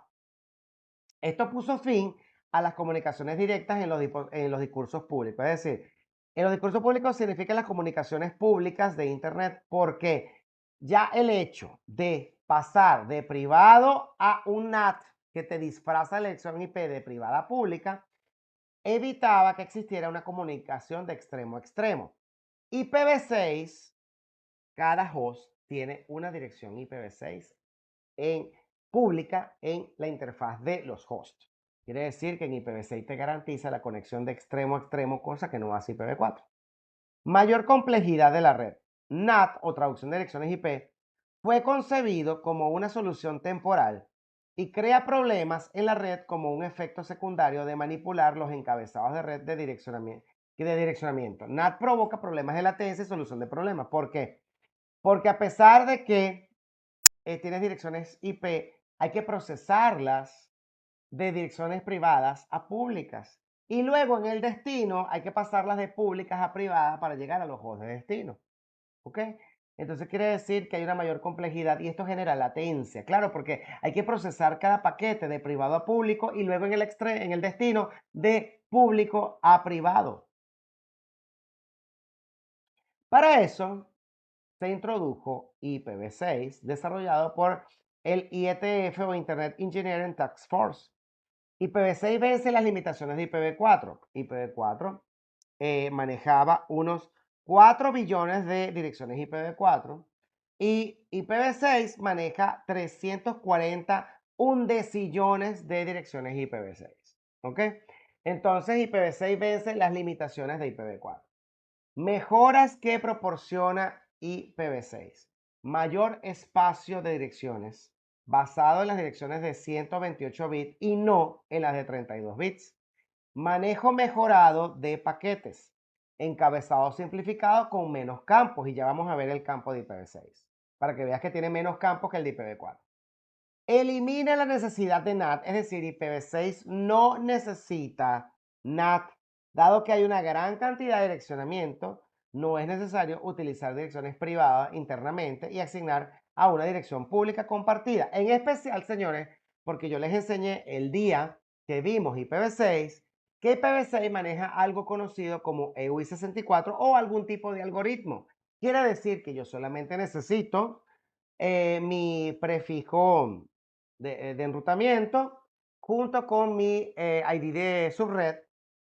Esto puso fin a las comunicaciones directas en los discursos públicos. Es decir, en los discursos públicos significan las comunicaciones públicas de Internet porque ya el hecho de pasar de privado a un NAT que te disfraza la elección IP de privada a pública evitaba que existiera una comunicación de extremo a extremo. IPv6, cada host tiene una dirección IPv6 en, pública en la interfaz de los hosts. Quiere decir que en IPv6 te garantiza la conexión de extremo a extremo, cosa que no hace IPv4. Mayor complejidad de la red. NAT, o traducción de direcciones IP, fue concebido como una solución temporal y crea problemas en la red como un efecto secundario de manipular los encabezados de red de direccionamiento. NAT provoca problemas de latencia y solución de problemas. ¿Por qué? Porque a pesar de que tienes direcciones IP, hay que procesarlas de direcciones privadas a públicas. Y luego en el destino hay que pasarlas de públicas a privadas para llegar a los hosts de destino. ¿Ok? Entonces quiere decir que hay una mayor complejidad y esto genera latencia. Claro, porque hay que procesar cada paquete de privado a público y luego en el destino de público a privado. Para eso se introdujo IPv6 desarrollado por el IETF o Internet Engineering Task Force. IPv6 vence las limitaciones de IPv4. IPv4 manejaba unos 4 billones de direcciones IPv4 y IPv6 maneja 340 undecillones de direcciones IPv6. ¿Ok? Entonces IPv6 vence las limitaciones de IPv4. Mejoras que proporciona IPv6. Mayor espacio de direcciones basado en las direcciones de 128 bits y no en las de 32 bits. Manejo mejorado de paquetes. Encabezado simplificado con menos campos. Y ya vamos a ver el campo de IPv6. Para que veas que tiene menos campos que el de IPv4. Elimina la necesidad de NAT. Es decir, IPv6 no necesita NAT. Dado que hay una gran cantidad de direccionamiento, no es necesario utilizar direcciones privadas internamente y asignar a una dirección pública compartida. En especial, señores, porque yo les enseñé el día que vimos IPv6, que IPv6 maneja algo conocido como EUI64 o algún tipo de algoritmo. Quiere decir que yo solamente necesito mi prefijo de enrutamiento junto con mi ID de subred,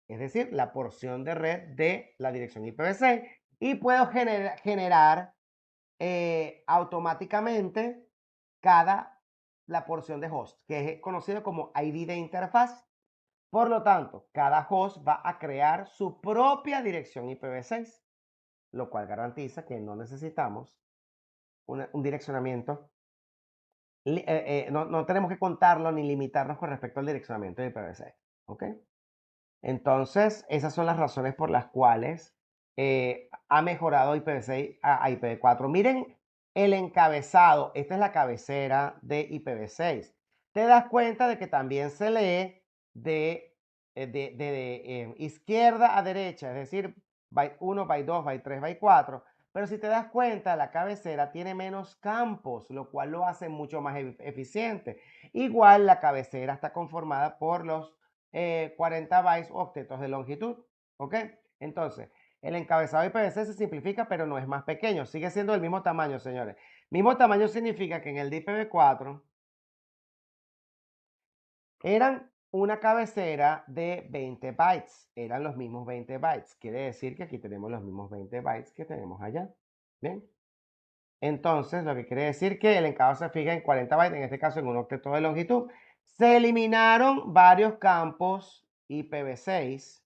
es decir, la porción de red de la dirección IPv6 y puedo generar automáticamente la porción de host, que es conocido como ID de interfaz. Por lo tanto, cada host va a crear su propia dirección IPv6, lo cual garantiza que no necesitamos un direccionamiento. No tenemos que contarlo ni limitarnos con respecto al direccionamiento de IPv6. ¿Ok? Entonces, esas son las razones por las cuales ha mejorado IPv6 a IPv4. Miren el encabezado. Esta es la cabecera de IPv6. Te das cuenta de que también se lee de de izquierda a derecha, es decir, byte 1, byte 2, byte 3, byte 4. Pero si te das cuenta, la cabecera tiene menos campos, lo cual lo hace mucho más eficiente. Igual la cabecera está conformada por los 40 bytes o octetos de longitud. ¿Ok? Entonces, el encabezado IPv6 se simplifica, pero no es más pequeño. Sigue siendo del mismo tamaño, señores. Mismo tamaño significa que en el de IPv4 eran una cabecera de 20 bytes. Eran los mismos 20 bytes. Quiere decir que aquí tenemos los mismos 20 bytes que tenemos allá. ¿Bien? Entonces, lo que quiere decir que el encabezado se fija en 40 bytes, en este caso en un octeto de longitud. Se eliminaron varios campos IPv6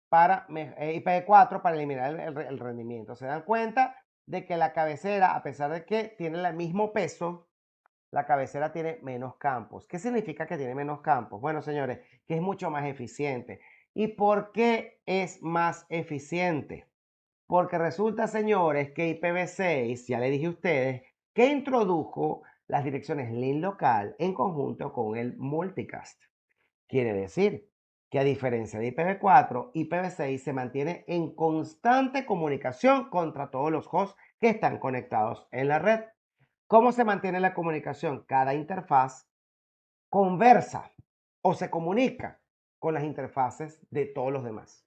para IPv4 para eliminar el rendimiento. Se dan cuenta de que la cabecera, a pesar de que tiene el mismo peso, la cabecera tiene menos campos. ¿Qué significa que tiene menos campos? Bueno, señores, que es mucho más eficiente. ¿Y por qué es más eficiente? Porque resulta, señores, que IPv6, ya le dije a ustedes, que introdujo las direcciones link local en conjunto con el multicast. Quiere decir que a diferencia de IPv4, IPv6 se mantiene en constante comunicación contra todos los hosts que están conectados en la red. ¿Cómo se mantiene la comunicación? Cada interfaz conversa o se comunica con las interfaces de todos los demás.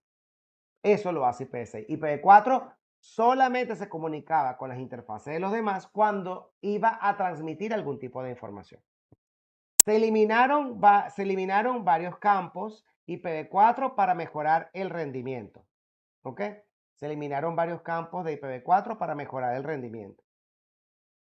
Eso lo hace IPv6. IPv4 solamente se comunicaba con las interfaces de los demás cuando iba a transmitir algún tipo de información. Se eliminaron varios campos IPv4 para mejorar el rendimiento. ¿Ok? Se eliminaron varios campos de IPv4 para mejorar el rendimiento.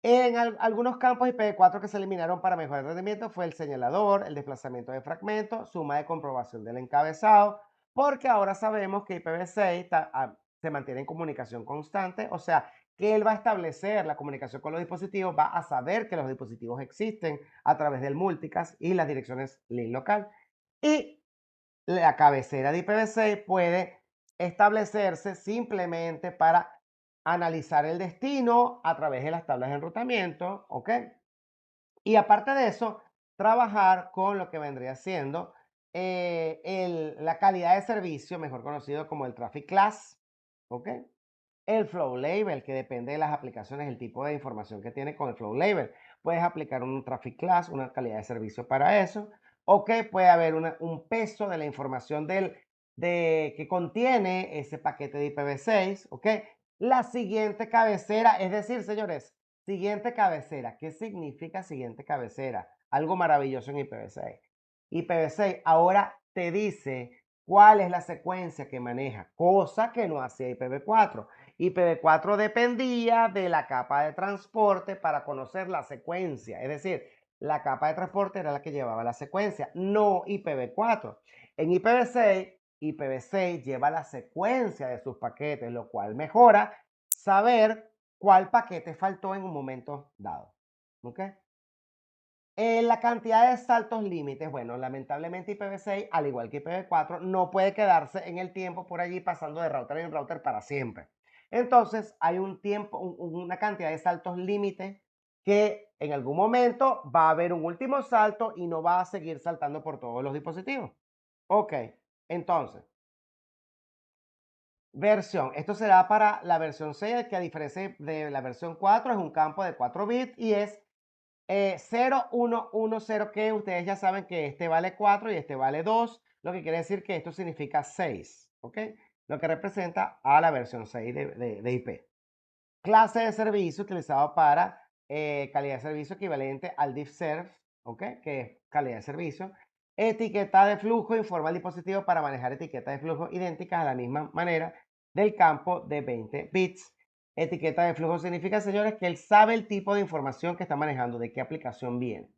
En algunos campos IPv4 que se eliminaron para mejorar el rendimiento fue el señalador, el desplazamiento de fragmentos, suma de comprobación del encabezado, porque ahora sabemos que IPv6 se mantiene en comunicación constante, o sea, que él va a establecer la comunicación con los dispositivos, va a saber que los dispositivos existen a través del multicast y las direcciones link local. Y la cabecera de IPv6 puede establecerse simplemente para analizar el destino a través de las tablas de enrutamiento, ¿ok? Y aparte de eso, trabajar con lo que vendría siendo la calidad de servicio, mejor conocido como el Traffic Class, ¿ok? El Flow Label, que depende de las aplicaciones, el tipo de información que tiene con el Flow Label. Puedes aplicar un Traffic Class, una calidad de servicio para eso, o que puede haber un peso de la información que contiene ese paquete de IPv6, ¿ok? La siguiente cabecera, es decir, señores, siguiente cabecera. ¿Qué significa siguiente cabecera? Algo maravilloso en IPv6. IPv6 ahora te dice cuál es la secuencia que maneja, cosa que no hacía IPv4. IPv4 dependía de la capa de transporte para conocer la secuencia, es decir, la capa de transporte era la que llevaba la secuencia, no IPv4. En IPv6 lleva la secuencia de sus paquetes, lo cual mejora saber cuál paquete faltó en un momento dado. ¿Ok? La cantidad de saltos límites, bueno, lamentablemente IPv6, al igual que IPv4, no puede quedarse en el tiempo por allí pasando de router en router para siempre. Entonces, hay un tiempo, una cantidad de saltos límites que en algún momento va a haber un último salto y no va a seguir saltando por todos los dispositivos. Ok, entonces, versión. Esto será para la versión 6, que a diferencia de la versión 4 es un campo de 4 bits y es 0, 1, 1, 0, que ustedes ya saben que este vale 4 y este vale 2, lo que quiere decir que esto significa 6, ¿ok? Lo que representa a la versión 6 de IP. Clase de servicio utilizado para calidad de servicio equivalente al diffserv, ¿ok? Que es calidad de servicio. Etiqueta de flujo informa al dispositivo para manejar etiquetas de flujo idénticas a la misma manera del campo de 20 bits. Etiqueta de flujo significa, señores, que él sabe el tipo de información que está manejando, de qué aplicación viene.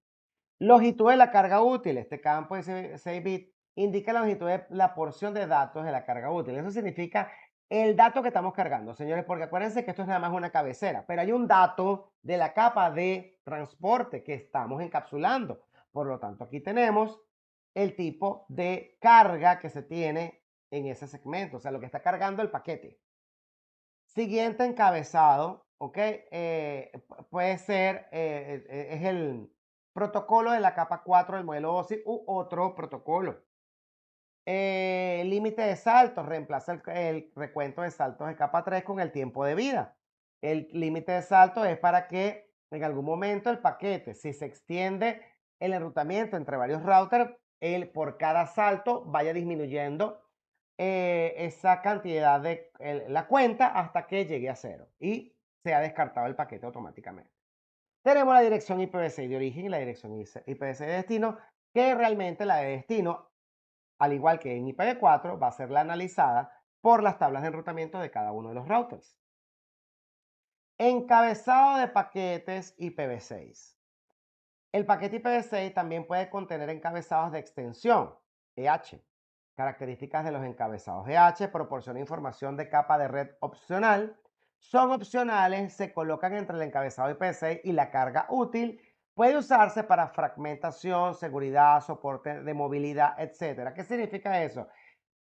Longitud de la carga útil. Este campo de 6 bits indica la longitud de la porción de datos de la carga útil. Eso significa el dato que estamos cargando, señores, porque acuérdense que esto es nada más una cabecera, pero hay un dato de la capa de transporte que estamos encapsulando. Por lo tanto, aquí tenemos el tipo de carga que se tiene en ese segmento, o sea, lo que está cargando el paquete. Siguiente encabezado, ¿ok? Puede ser, es el protocolo de la capa 4 del modelo OSI u otro protocolo. Límite de saltos, reemplaza el recuento de saltos de capa 3 con el tiempo de vida. El límite de salto es para que en algún momento el paquete, si se extiende el enrutamiento entre varios routers, por cada salto vaya disminuyendo esa cantidad de la cuenta hasta que llegue a cero y sea descartado el paquete automáticamente. Tenemos la dirección IPv6 de origen y la dirección IPv6 de destino, que realmente la de destino, al igual que en IPv4, va a ser la analizada por las tablas de enrutamiento de cada uno de los routers. Encabezado de paquetes IPv6. El paquete IPv6 también puede contener encabezados de extensión, EH. Características de los encabezados EH proporciona información de capa de red opcional. Son opcionales, se colocan entre el encabezado IPv6 y la carga útil. Puede usarse para fragmentación, seguridad, soporte de movilidad, etc. ¿Qué significa eso?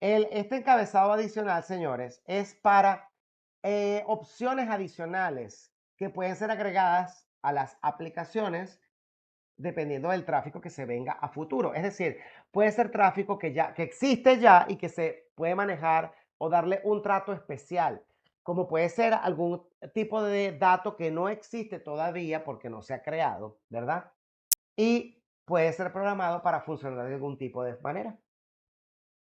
Este encabezado adicional, señores, es para opciones adicionales que pueden ser agregadas a las aplicaciones dependiendo del tráfico que se venga a futuro. Es decir, puede ser tráfico que existe ya y que se puede manejar o darle un trato especial, como puede ser algún tipo de dato que no existe todavía porque no se ha creado, ¿verdad? Y puede ser programado para funcionar de algún tipo de manera.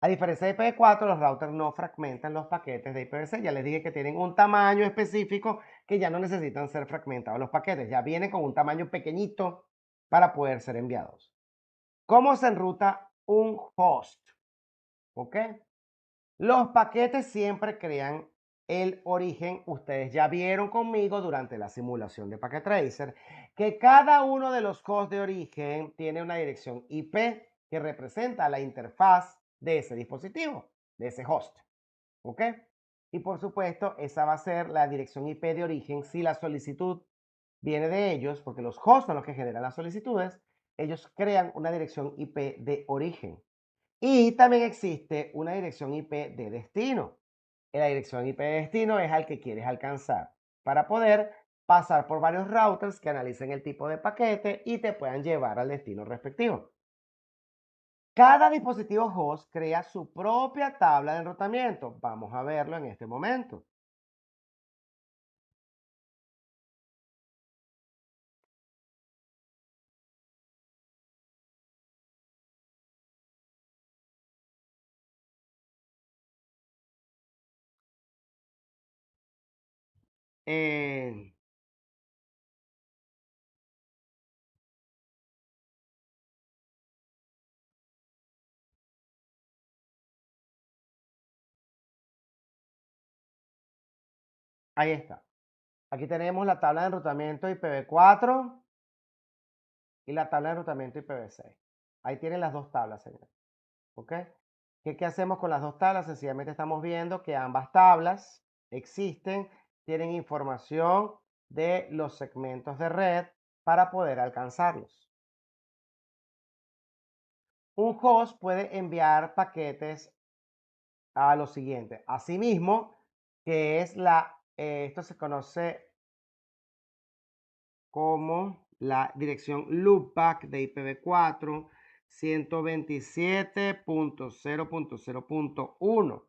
A diferencia de IPv4, los routers no fragmentan los paquetes de IPv6. Ya les dije que tienen un tamaño específico que ya no necesitan ser fragmentados los paquetes. Ya vienen con un tamaño pequeñito para poder ser enviados. ¿Cómo se enruta un host? ¿Ok? Los paquetes siempre crean el origen. Ustedes ya vieron conmigo durante la simulación de Packet Tracer que cada uno de los hosts de origen tiene una dirección IP que representa la interfaz de ese dispositivo, de ese host. ¿Ok? Y por supuesto, esa va a ser la dirección IP de origen si la solicitud viene de ellos, porque los hosts son los que generan las solicitudes. Ellos crean una dirección IP de origen. Y también existe una dirección IP de destino. La dirección IP de destino es al que quieres alcanzar para poder pasar por varios routers que analicen el tipo de paquete y te puedan llevar al destino respectivo. Cada dispositivo host crea su propia tabla de enrutamiento. Vamos a verlo en este momento. Eh, Ahí está. Aquí tenemos la tabla de enrutamiento IPv4 y la tabla de enrutamiento IPv6. Ahí tienen las dos tablas, señores. ¿Ok? ¿Qué hacemos con las dos tablas? Sencillamente estamos viendo que ambas tablas existen, tienen información de los segmentos de red para poder alcanzarlos. Un host puede enviar paquetes a lo siguiente. Asimismo, que es esto se conoce como la dirección loopback de IPv4 127.0.0.1.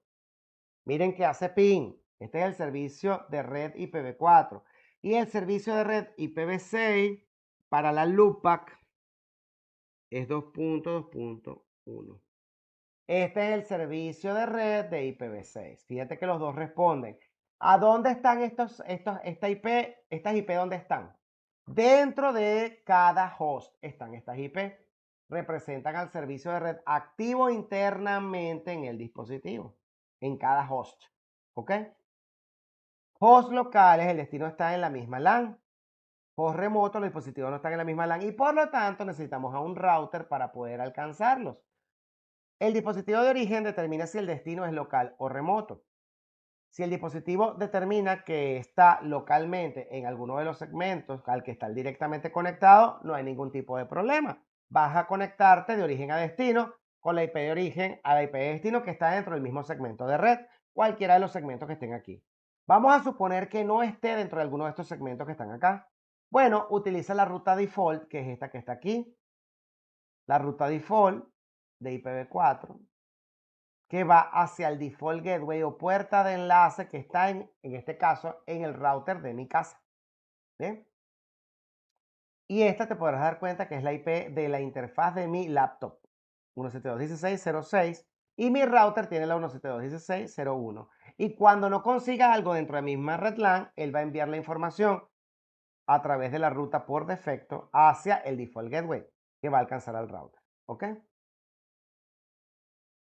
Miren que hace ping. Este es el servicio de red IPv4. Y el servicio de red IPv6 para la loopback es 2.2.1. Este es el servicio de red de IPv6. Fíjate que los dos responden. ¿A dónde están esta IP? Estas IP, ¿dónde están? Dentro de cada host están estas IP. Representan al servicio de red activo internamente en el dispositivo, en cada host. ¿Ok? Host locales, el destino está en la misma LAN. Host remoto, los dispositivos no están en la misma LAN y por lo tanto necesitamos a un router para poder alcanzarlos. El dispositivo de origen determina si el destino es local o remoto. Si el dispositivo determina que está localmente en alguno de los segmentos al que está directamente conectado, no hay ningún tipo de problema. Vas a conectarte de origen a destino con la IP de origen a la IP de destino que está dentro del mismo segmento de red, cualquiera de los segmentos que estén aquí. Vamos a suponer que no esté dentro de alguno de estos segmentos que están acá. Bueno, utiliza la ruta default, que es esta que está aquí. La ruta default de IPv4 que va hacia el default gateway o puerta de enlace que está en este caso en el router de mi casa. ¿Bien? Y esta te podrás dar cuenta que es la IP de la interfaz de mi laptop, 172.16.0.6, y mi router tiene la 172.16.0.1. Y cuando no consiga algo dentro de mi misma red LAN, él va a enviar la información a través de la ruta por defecto hacia el default gateway que va a alcanzar al router. ¿Ok?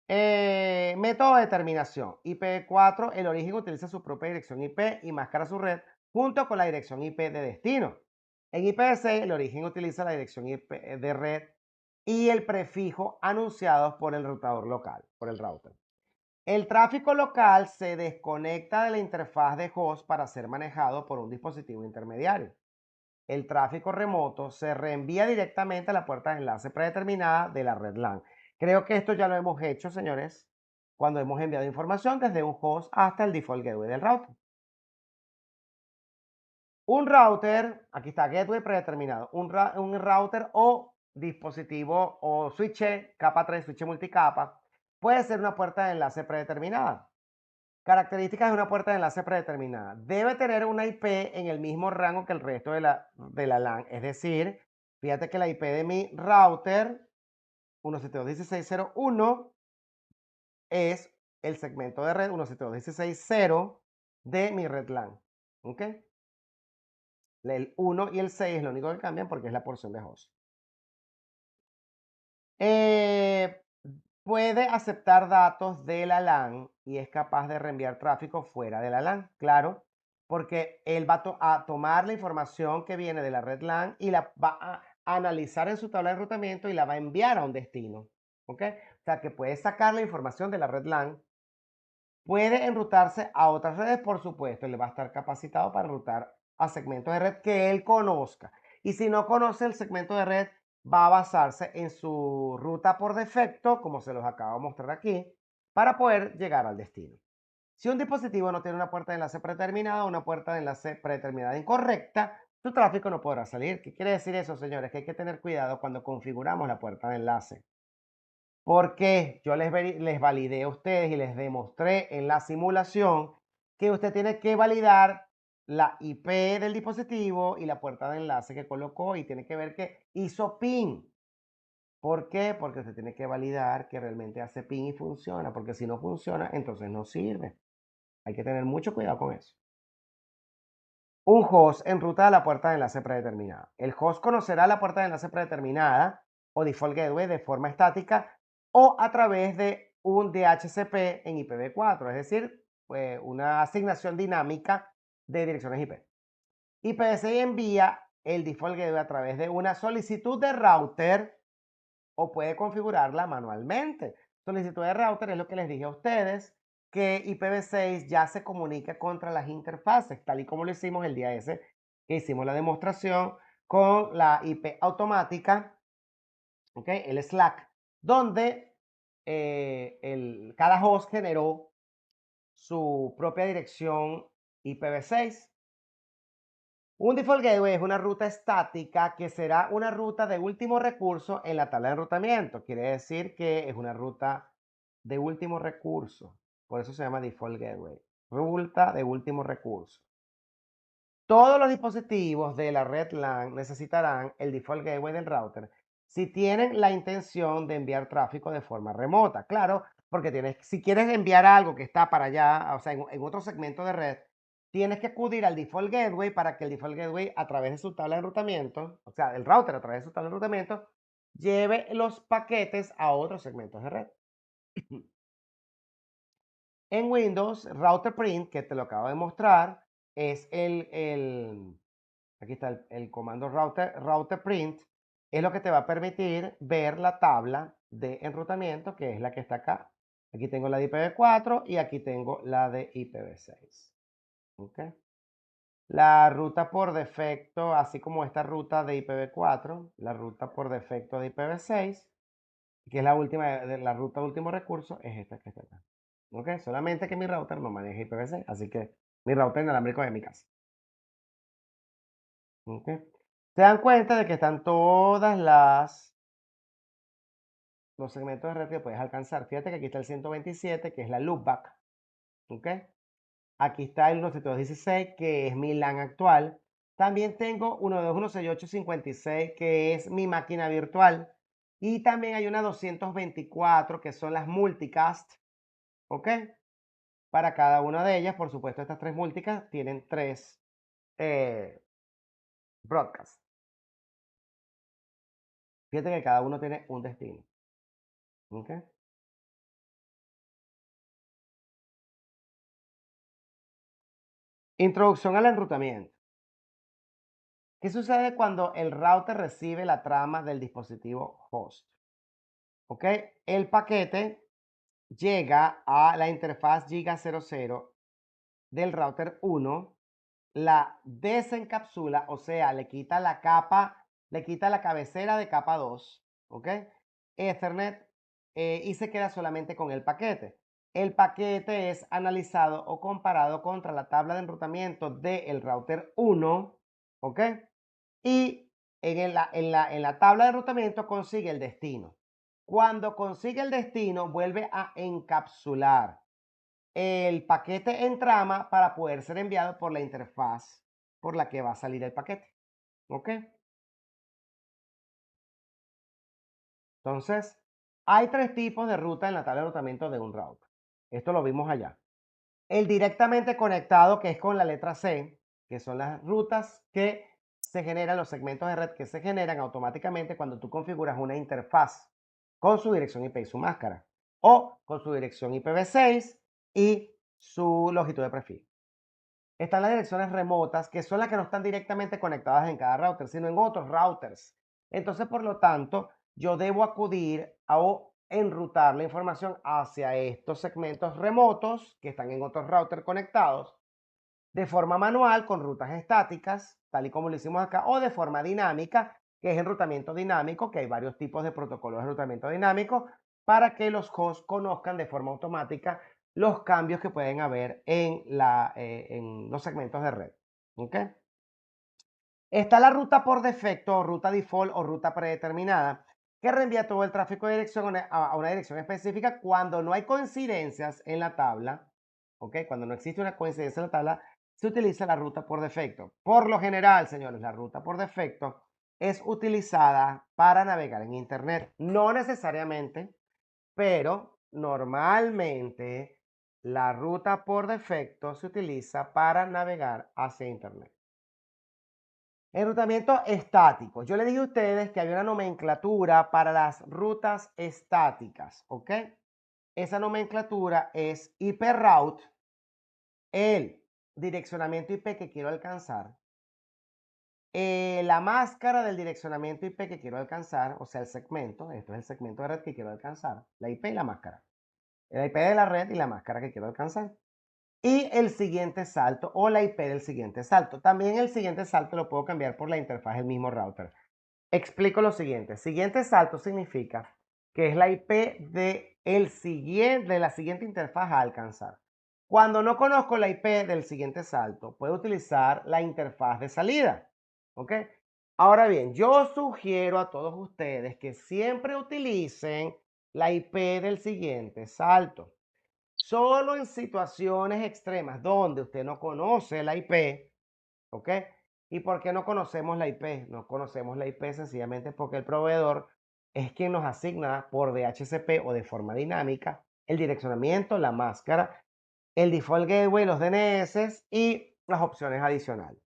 Método de determinación. IPv4, el origen utiliza su propia dirección IP y máscara su red junto con la dirección IP de destino. En IPv6, el origen utiliza la dirección IP de red y el prefijo anunciados por el routador local, por el router. El tráfico local se desconecta de la interfaz de host para ser manejado por un dispositivo intermediario. El tráfico remoto se reenvía directamente a la puerta de enlace predeterminada de la red LAN. Creo que esto ya lo hemos hecho, señores, cuando hemos enviado información desde un host hasta el default gateway del router. Un router, aquí está, gateway predeterminado, un router o dispositivo o switch capa 3, switch multicapa, puede ser una puerta de enlace predeterminada. Características de una puerta de enlace predeterminada. Debe tener una IP en el mismo rango que el resto de la LAN. Es decir, fíjate que la IP de mi router 172.16.0.1 es el segmento de red 172.16.0 de mi red LAN. ¿Ok? El 1 y el 6 es lo único que cambian porque es la porción de host. Eh, Puede aceptar datos de la LAN y es capaz de reenviar tráfico fuera de la LAN, claro, porque él va a tomar la información que viene de la red LAN y la va a analizar en su tabla de enrutamiento y la va a enviar a un destino, ¿ok? O sea, que puede sacar la información de la red LAN, puede enrutarse a otras redes, por supuesto, él va a estar capacitado para enrutar a segmentos de red que él conozca. Y si no conoce el segmento de red, va a basarse en su ruta por defecto, como se los acabo de mostrar aquí, para poder llegar al destino. Si un dispositivo no tiene una puerta de enlace predeterminada o una puerta de enlace predeterminada incorrecta, su tráfico no podrá salir. ¿Qué quiere decir eso, señores? Que hay que tener cuidado cuando configuramos la puerta de enlace. Porque yo les validé a ustedes y les demostré en la simulación que usted tiene que validar la IP del dispositivo y la puerta de enlace que colocó y tiene que ver que hizo PIN. ¿Por qué? Porque usted tiene que validar que realmente hace PIN y funciona, porque si no funciona, entonces no sirve. Hay que tener mucho cuidado con eso. Un host enruta a la puerta de enlace predeterminada. El host conocerá la puerta de enlace predeterminada o default gateway de forma estática o a través de un DHCP en IPv4, es decir, una asignación dinámica de direcciones IP. IPv6 envía el default gateway a través de una solicitud de router o puede configurarla manualmente. Solicitud de router es lo que les dije a ustedes, que IPv6 ya se comunica contra las interfaces, tal y como lo hicimos el día ese que hicimos la demostración con la IP automática, ¿ok? El Slack, donde cada host generó su propia dirección IPv6. Un default gateway es una ruta estática que será una ruta de último recurso en la tabla de enrutamiento. Quiere decir que es una ruta de último recurso. Por eso se llama default gateway. Ruta de último recurso. Todos los dispositivos de la red LAN necesitarán el default gateway del router si tienen la intención de enviar tráfico de forma remota. Claro, porque si quieres enviar algo que está para allá, o sea, en otro segmento de red, tienes que acudir al default gateway para que el default gateway a través de su tabla de enrutamiento, o sea, el router a través de su tabla de enrutamiento, lleve los paquetes a otros segmentos de red. En Windows, router print, que te lo acabo de mostrar, es aquí está el comando router print, es lo que te va a permitir ver la tabla de enrutamiento, que es la que está acá. Aquí tengo la de IPv4 y aquí tengo la de IPv6. ¿Okay? La ruta por defecto, así como esta ruta de IPv4, la ruta por defecto de IPv6, que es la última, la ruta de último recurso, es esta que está acá. ¿Ok? Solamente que mi router no maneja IPv6, así que mi router inalámbrico es de mi casa. ¿Ok? Se dan cuenta de que están todas las los segmentos de red que puedes alcanzar. Fíjate que aquí está el 127, que es la loopback, ¿ok? Aquí está el 916, que es mi LAN actual. También tengo 192.168.56, que es mi máquina virtual. Y también hay una 224, que son las multicast, ¿ok? Para cada una de ellas, por supuesto, estas tres multicast tienen tres broadcasts. Fíjate que cada uno tiene un destino, ¿ok? Introducción al enrutamiento. ¿Qué sucede cuando el router recibe la trama del dispositivo host? ¿Ok? El paquete llega a la interfaz Giga 00 del router 1, la desencapsula, o sea, le quita la capa, le quita la cabecera de capa 2, ¿ok? Ethernet, y se queda solamente con el paquete. El paquete es analizado o comparado contra la tabla de enrutamiento del router 1, ¿ok? Y en la tabla de enrutamiento consigue el destino. Cuando consigue el destino, vuelve a encapsular el paquete en trama para poder ser enviado por la interfaz por la que va a salir el paquete. ¿Ok? Entonces, hay tres tipos de ruta en la tabla de enrutamiento de un router. Esto lo vimos allá. El directamente conectado, que es con la letra C, que son las rutas que se generan, los segmentos de red que se generan automáticamente cuando tú configuras una interfaz con su dirección IP y su máscara, o con su dirección IPv6 y su longitud de perfil. Están las direcciones remotas, que son las que no están directamente conectadas en cada router, sino en otros routers. Entonces, por lo tanto, yo debo acudir o enrutar la información hacia estos segmentos remotos que están en otros routers conectados de forma manual con rutas estáticas, tal y como lo hicimos acá, o de forma dinámica, que es enrutamiento dinámico, que hay varios tipos de protocolos de enrutamiento dinámico para que los hosts conozcan de forma automática los cambios que pueden haber en los segmentos de red. ¿Ok? Está la ruta por defecto, o ruta default o ruta predeterminada, que reenvía todo el tráfico de dirección a una dirección específica cuando no hay coincidencias en la tabla. ¿Ok? Cuando no existe una coincidencia en la tabla, se utiliza la ruta por defecto. Por lo general, señores, la ruta por defecto es utilizada para navegar en Internet. No necesariamente, pero normalmente la ruta por defecto se utiliza para navegar hacia Internet. Enrutamiento estático. Yo le dije a ustedes que había una nomenclatura para las rutas estáticas, ¿ok? Esa nomenclatura es IP route, el direccionamiento IP que quiero alcanzar, la máscara del direccionamiento IP que quiero alcanzar, o sea, el segmento, esto es el segmento de red que quiero alcanzar, la IP y la máscara. La IP de la red y la máscara que quiero alcanzar. Y el siguiente salto o la IP del siguiente salto. También el siguiente salto lo puedo cambiar por la interfaz del mismo router. Explico lo siguiente. Siguiente salto significa que es la IP de la siguiente interfaz a alcanzar. Cuando no conozco la IP del siguiente salto, puedo utilizar la interfaz de salida. ¿Ok? Ahora bien, yo sugiero a todos ustedes que siempre utilicen la IP del siguiente salto. Solo en situaciones extremas donde usted no conoce la IP, ¿ok? ¿Y por qué no conocemos la IP? No conocemos la IP sencillamente porque el proveedor es quien nos asigna por DHCP o de forma dinámica el direccionamiento, la máscara, el default gateway, los DNS y las opciones adicionales.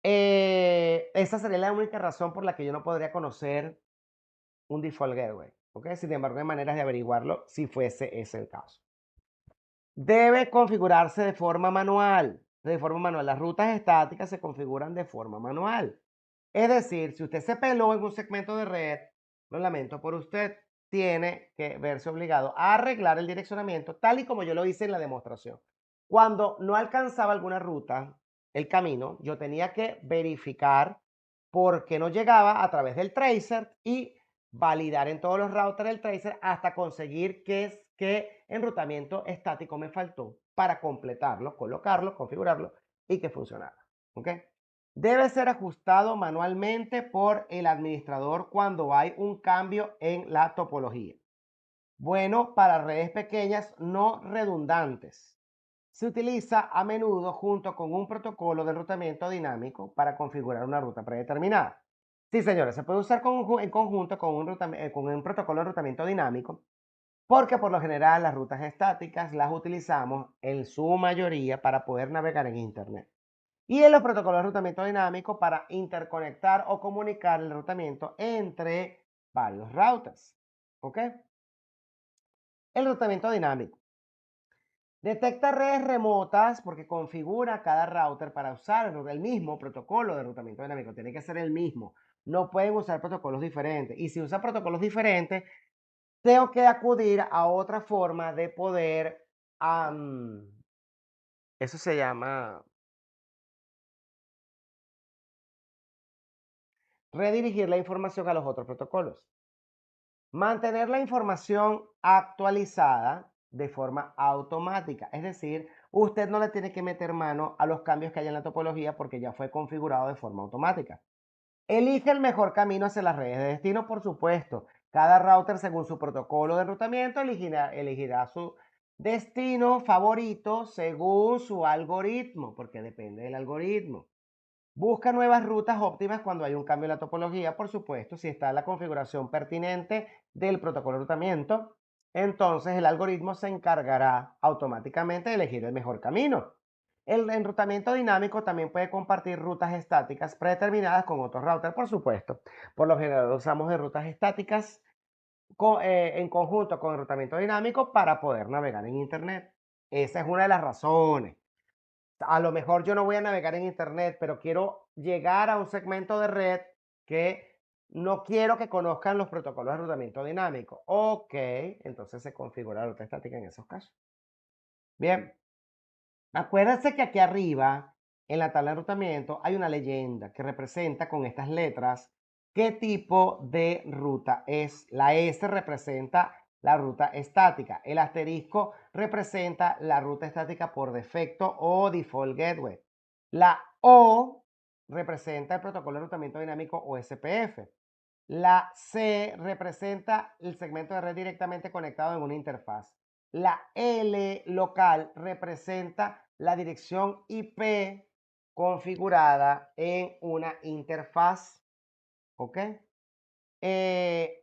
Esa sería la única razón por la que yo no podría conocer un default gateway, ¿ok? Sin embargo, hay maneras de averiguarlo si fuese ese el caso. Debe configurarse de forma manual. De forma manual. Las rutas estáticas se configuran de forma manual. Es decir, si usted se peló en un segmento de red, lo lamento por usted, tiene que verse obligado a arreglar el direccionamiento tal y como yo lo hice en la demostración. Cuando no alcanzaba alguna ruta, el camino, yo tenía que verificar por qué no llegaba a través del tracer y validar en todos los routers el tracer hasta conseguir qué enrutamiento estático me faltó para completarlo, colocarlo, configurarlo y que funcionara. ¿Ok? Debe ser ajustado manualmente por el administrador cuando hay un cambio en la topología. Bueno, para redes pequeñas no redundantes. Se utiliza a menudo junto con un protocolo de enrutamiento dinámico para configurar una ruta predeterminada. Sí, señores, se puede usar en conjunto con con un protocolo de enrutamiento dinámico, porque por lo general las rutas estáticas las utilizamos en su mayoría para poder navegar en Internet. Y en los protocolos de enrutamiento dinámico para interconectar o comunicar el enrutamiento entre varios routers. ¿Ok? El enrutamiento dinámico. Detecta redes remotas porque configura cada router para usar el mismo protocolo de enrutamiento dinámico. Tiene que ser el mismo. No pueden usar protocolos diferentes. Y si usan protocolos diferentes, tengo que acudir a otra forma de poder, eso se llama redirigir la información a los otros protocolos. Mantener la información actualizada de forma automática. Es decir, usted no le tiene que meter mano a los cambios que hay en la topología porque ya fue configurado de forma automática. Elige el mejor camino hacia las redes de destino, por supuesto. Cada router, según su protocolo de enrutamiento, elegirá su destino favorito según su algoritmo, porque depende del algoritmo. Busca nuevas rutas óptimas cuando hay un cambio en la topología, por supuesto, si está en la configuración pertinente del protocolo de enrutamiento, entonces el algoritmo se encargará automáticamente de elegir el mejor camino. El enrutamiento dinámico también puede compartir rutas estáticas predeterminadas con otros routers, por supuesto. Por lo general usamos de rutas estáticas en conjunto con enrutamiento dinámico para poder navegar en Internet. Esa es una de las razones. A lo mejor yo no voy a navegar en Internet, pero quiero llegar a un segmento de red que no quiero que conozcan los protocolos de enrutamiento dinámico. Ok, entonces se configura la ruta estática en esos casos. Bien, acuérdense que aquí arriba, en la tabla de enrutamiento, hay una leyenda que representa con estas letras qué tipo de ruta es. La S representa la ruta estática. El asterisco representa la ruta estática por defecto o default gateway. La O representa el protocolo de enrutamiento dinámico o SPF. La C representa el segmento de red directamente conectado en una interfaz. La L local representa la dirección IP configurada en una interfaz. ¿Ok? D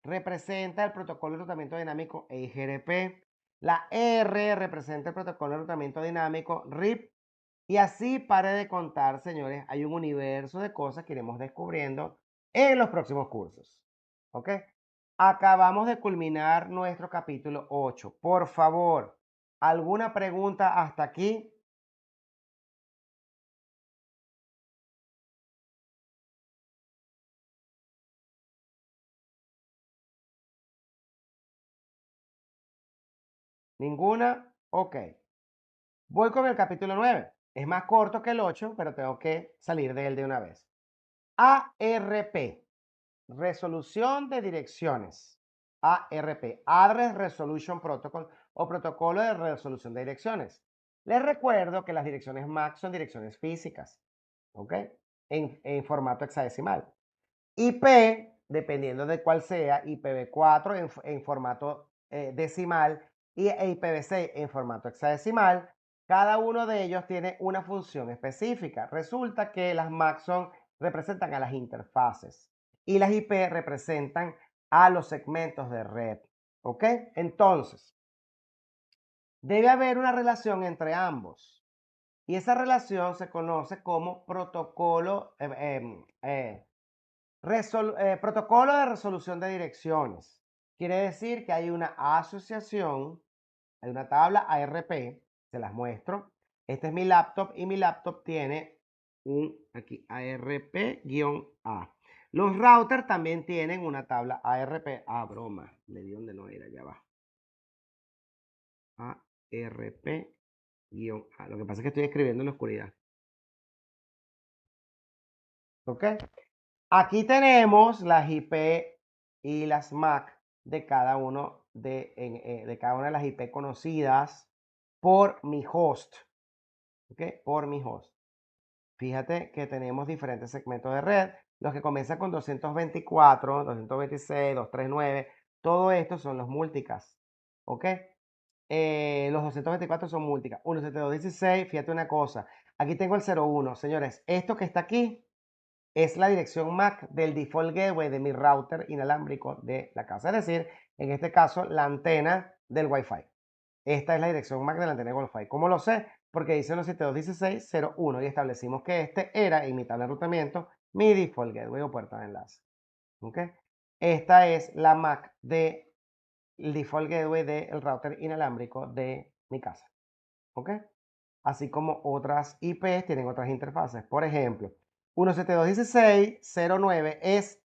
representa el protocolo de enrutamiento dinámico EIGRP. La R representa el protocolo de enrutamiento dinámico RIP. Y así pare de contar, señores. Hay un universo de cosas que iremos descubriendo en los próximos cursos. ¿Ok? Acabamos de culminar nuestro capítulo 8. Por favor, ¿alguna pregunta hasta aquí? ¿Ninguna? Ok. Voy con el capítulo 9. Es más corto que el 8, pero tengo que salir de él de una vez. ARP, resolución de direcciones. ARP, Address Resolution Protocol o protocolo de resolución de direcciones. Les recuerdo que las direcciones MAC son direcciones físicas, ¿ok? En formato hexadecimal. IP, dependiendo de cuál sea, IPv4 en formato decimal y IPv6 en formato hexadecimal, cada uno de ellos tiene una función específica. Resulta que las MAC representan a las interfaces y las IP representan a los segmentos de red. ¿Ok? Entonces, debe haber una relación entre ambos. Y esa relación se conoce como protocolo protocolo de resolución de direcciones. Quiere decir que hay una asociación, hay una tabla ARP, se las muestro. Este es mi laptop y mi laptop tiene un aquí ARP-A. Los routers también tienen una tabla ARP. Ah, broma, le di donde no era, ya va. ARP-A. Lo que pasa es que estoy escribiendo en la oscuridad. ¿Ok? Aquí tenemos las IP y las MAC de cada de cada una de las IP conocidas por mi host. ¿Ok? Por mi host. Fíjate que tenemos diferentes segmentos de red. Los que comienzan con 224, 226, 239, todo esto son los multicast. ¿Ok? Los 224 son multicast. 17216, fíjate una cosa. Aquí tengo el 01. Señores, esto que está aquí es la dirección MAC del default gateway de mi router inalámbrico de la casa. Es decir, en este caso, la antena del Wi-Fi. Esta es la dirección MAC de la antena de Wi-Fi. ¿Cómo lo sé? Porque dice 172.16.0.1 y establecimos que este era, en mi tabla de enrutamiento, mi default gateway o puerta de enlace. ¿Ok? Esta es la MAC del default gateway del router inalámbrico de mi casa. ¿Ok? Así como otras IPs tienen otras interfaces. Por ejemplo, 172.16.0.9 es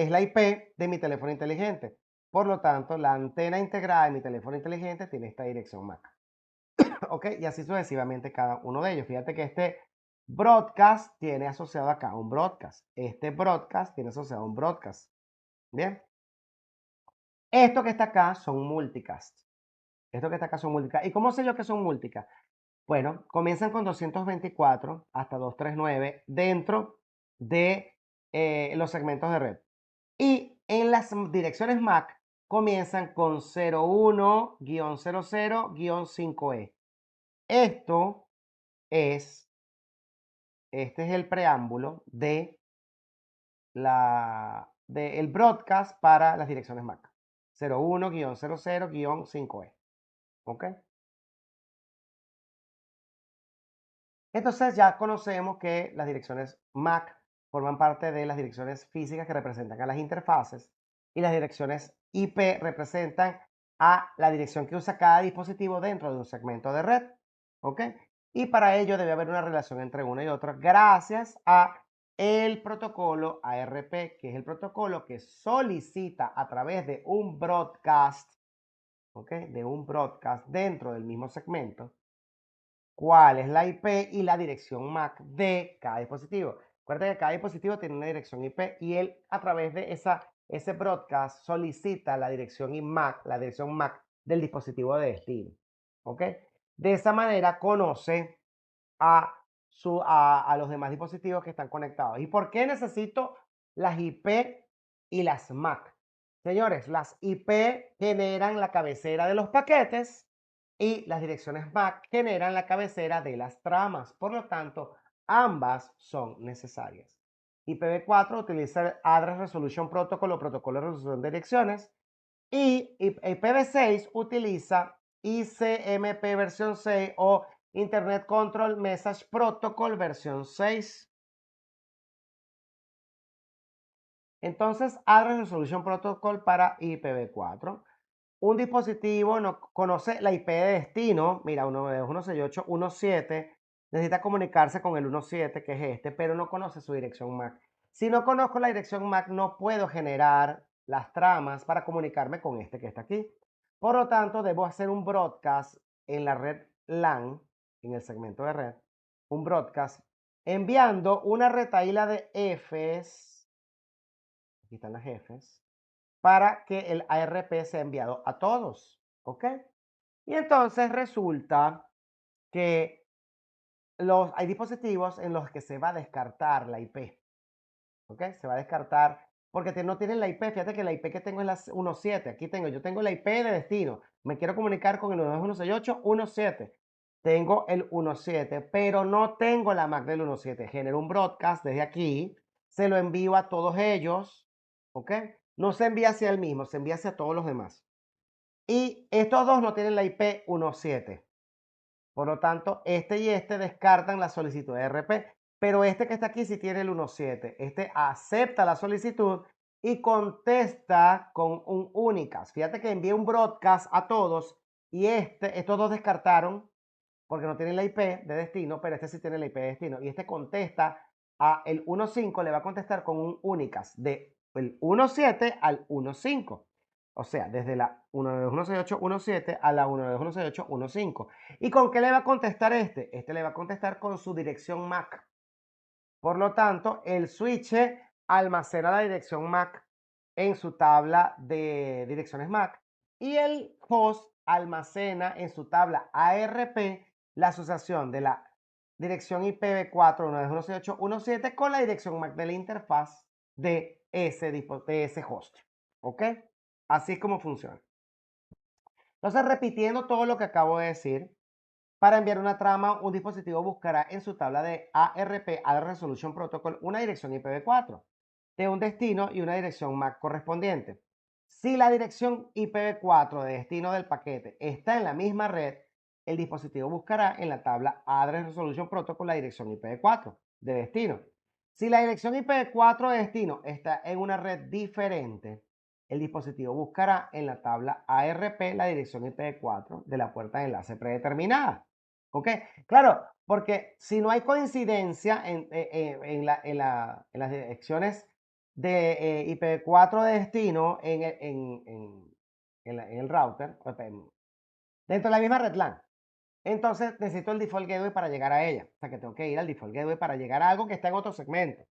la IP de mi teléfono inteligente. Por lo tanto, la antena integrada de mi teléfono inteligente tiene esta dirección MAC. ¿Ok? Y así sucesivamente cada uno de ellos. Fíjate que este broadcast tiene asociado acá un broadcast. Este broadcast tiene asociado un broadcast. Bien. Esto que está acá son multicast. Esto que está acá son multicast. ¿Y cómo sé yo que son multicast? Bueno, comienzan con 224 hasta 239 dentro de los segmentos de red. Y en las direcciones MAC comienzan con 01-00-5E. Esto es, este es el preámbulo de del broadcast para las direcciones MAC. 01-00-5E. ¿Ok? Entonces ya conocemos que las direcciones MAC forman parte de las direcciones físicas que representan a las interfaces y las direcciones IP representan a la dirección que usa cada dispositivo dentro de un segmento de red. ¿Ok? Y para ello debe haber una relación entre una y otra gracias a el protocolo ARP, que es el protocolo que solicita a través de un broadcast, ¿ok? De un broadcast dentro del mismo segmento cuál es la IP y la dirección MAC de cada dispositivo. Recuerda que cada dispositivo tiene una dirección IP y él a través de ese broadcast solicita la dirección MAC, la dirección MAC del dispositivo de destino. ¿Ok? De esa manera conoce a los demás dispositivos que están conectados. ¿Y por qué necesito las IP y las MAC? Señores, las IP generan la cabecera de los paquetes y las direcciones MAC generan la cabecera de las tramas. Por lo tanto, ambas son necesarias. IPv4 utiliza el Address Resolution Protocol o protocolo de resolución de direcciones y IPv6 utiliza ICMP versión 6 o Internet Control Message Protocol versión 6. Entonces, Address Resolution Protocol para IPv4. Un dispositivo no conoce la IP de destino, mira, 192.168.1.7, necesita comunicarse con el 1.7, que es este, pero no conoce su dirección MAC. Si no conozco la dirección MAC, no puedo generar las tramas para comunicarme con este que está aquí. Por lo tanto, debo hacer un broadcast en la red LAN, en el segmento de red, un broadcast, enviando una retahíla de Fs, aquí están las Fs, para que el ARP sea enviado a todos, ¿ok? Y entonces resulta que hay dispositivos en los que se va a descartar la IP, ¿ok? Se va a descartar porque no tienen la IP. Fíjate que la IP que tengo es la 1.7. Aquí yo tengo la IP de destino. Me quiero comunicar con el 192.168.1.7. Tengo el 1.7, pero no tengo la MAC del 1.7. Genero un broadcast desde aquí, se lo envío a todos ellos, ¿ok? No se envía hacia el mismo, se envía hacia todos los demás. Y estos dos no tienen la IP 1.7. Por lo tanto, este y este descartan la solicitud de RP, pero este que está aquí sí tiene el 1.7. Este acepta la solicitud y contesta con un únicas. Fíjate que envié un broadcast a todos y estos dos descartaron porque no tienen la IP de destino, pero este sí tiene la IP de destino. Y este contesta a el 1.5, le va a contestar con un únicas de el 1.7 al 1.5. O sea, desde la 192.168.1.7 a la 192.168.1.5. ¿Y con qué le va a contestar este? Este le va a contestar con su dirección MAC. Por lo tanto, el switch almacena la dirección MAC en su tabla de direcciones MAC y el host almacena en su tabla ARP la asociación de la dirección IPv4 192.168.1.7 con la dirección MAC de la interfaz de ese host. ¿Ok? Así es como funciona. Entonces, repitiendo todo lo que acabo de decir, para enviar una trama, un dispositivo buscará en su tabla de ARP, Address Resolution Protocol, una dirección IPv4 de un destino y una dirección MAC correspondiente. Si la dirección IPv4 de destino del paquete está en la misma red, el dispositivo buscará en la tabla Address Resolution Protocol la dirección IPv4 de destino. Si la dirección IPv4 de destino está en una red diferente, el dispositivo buscará en la tabla ARP la dirección IPv4 de la puerta de enlace predeterminada. ¿Ok? Claro, porque si no hay coincidencia en las direcciones de IPv4 de destino en el router, dentro de la misma red LAN, entonces necesito el default gateway para llegar a ella. O sea que tengo que ir al default gateway para llegar a algo que está en otro segmento.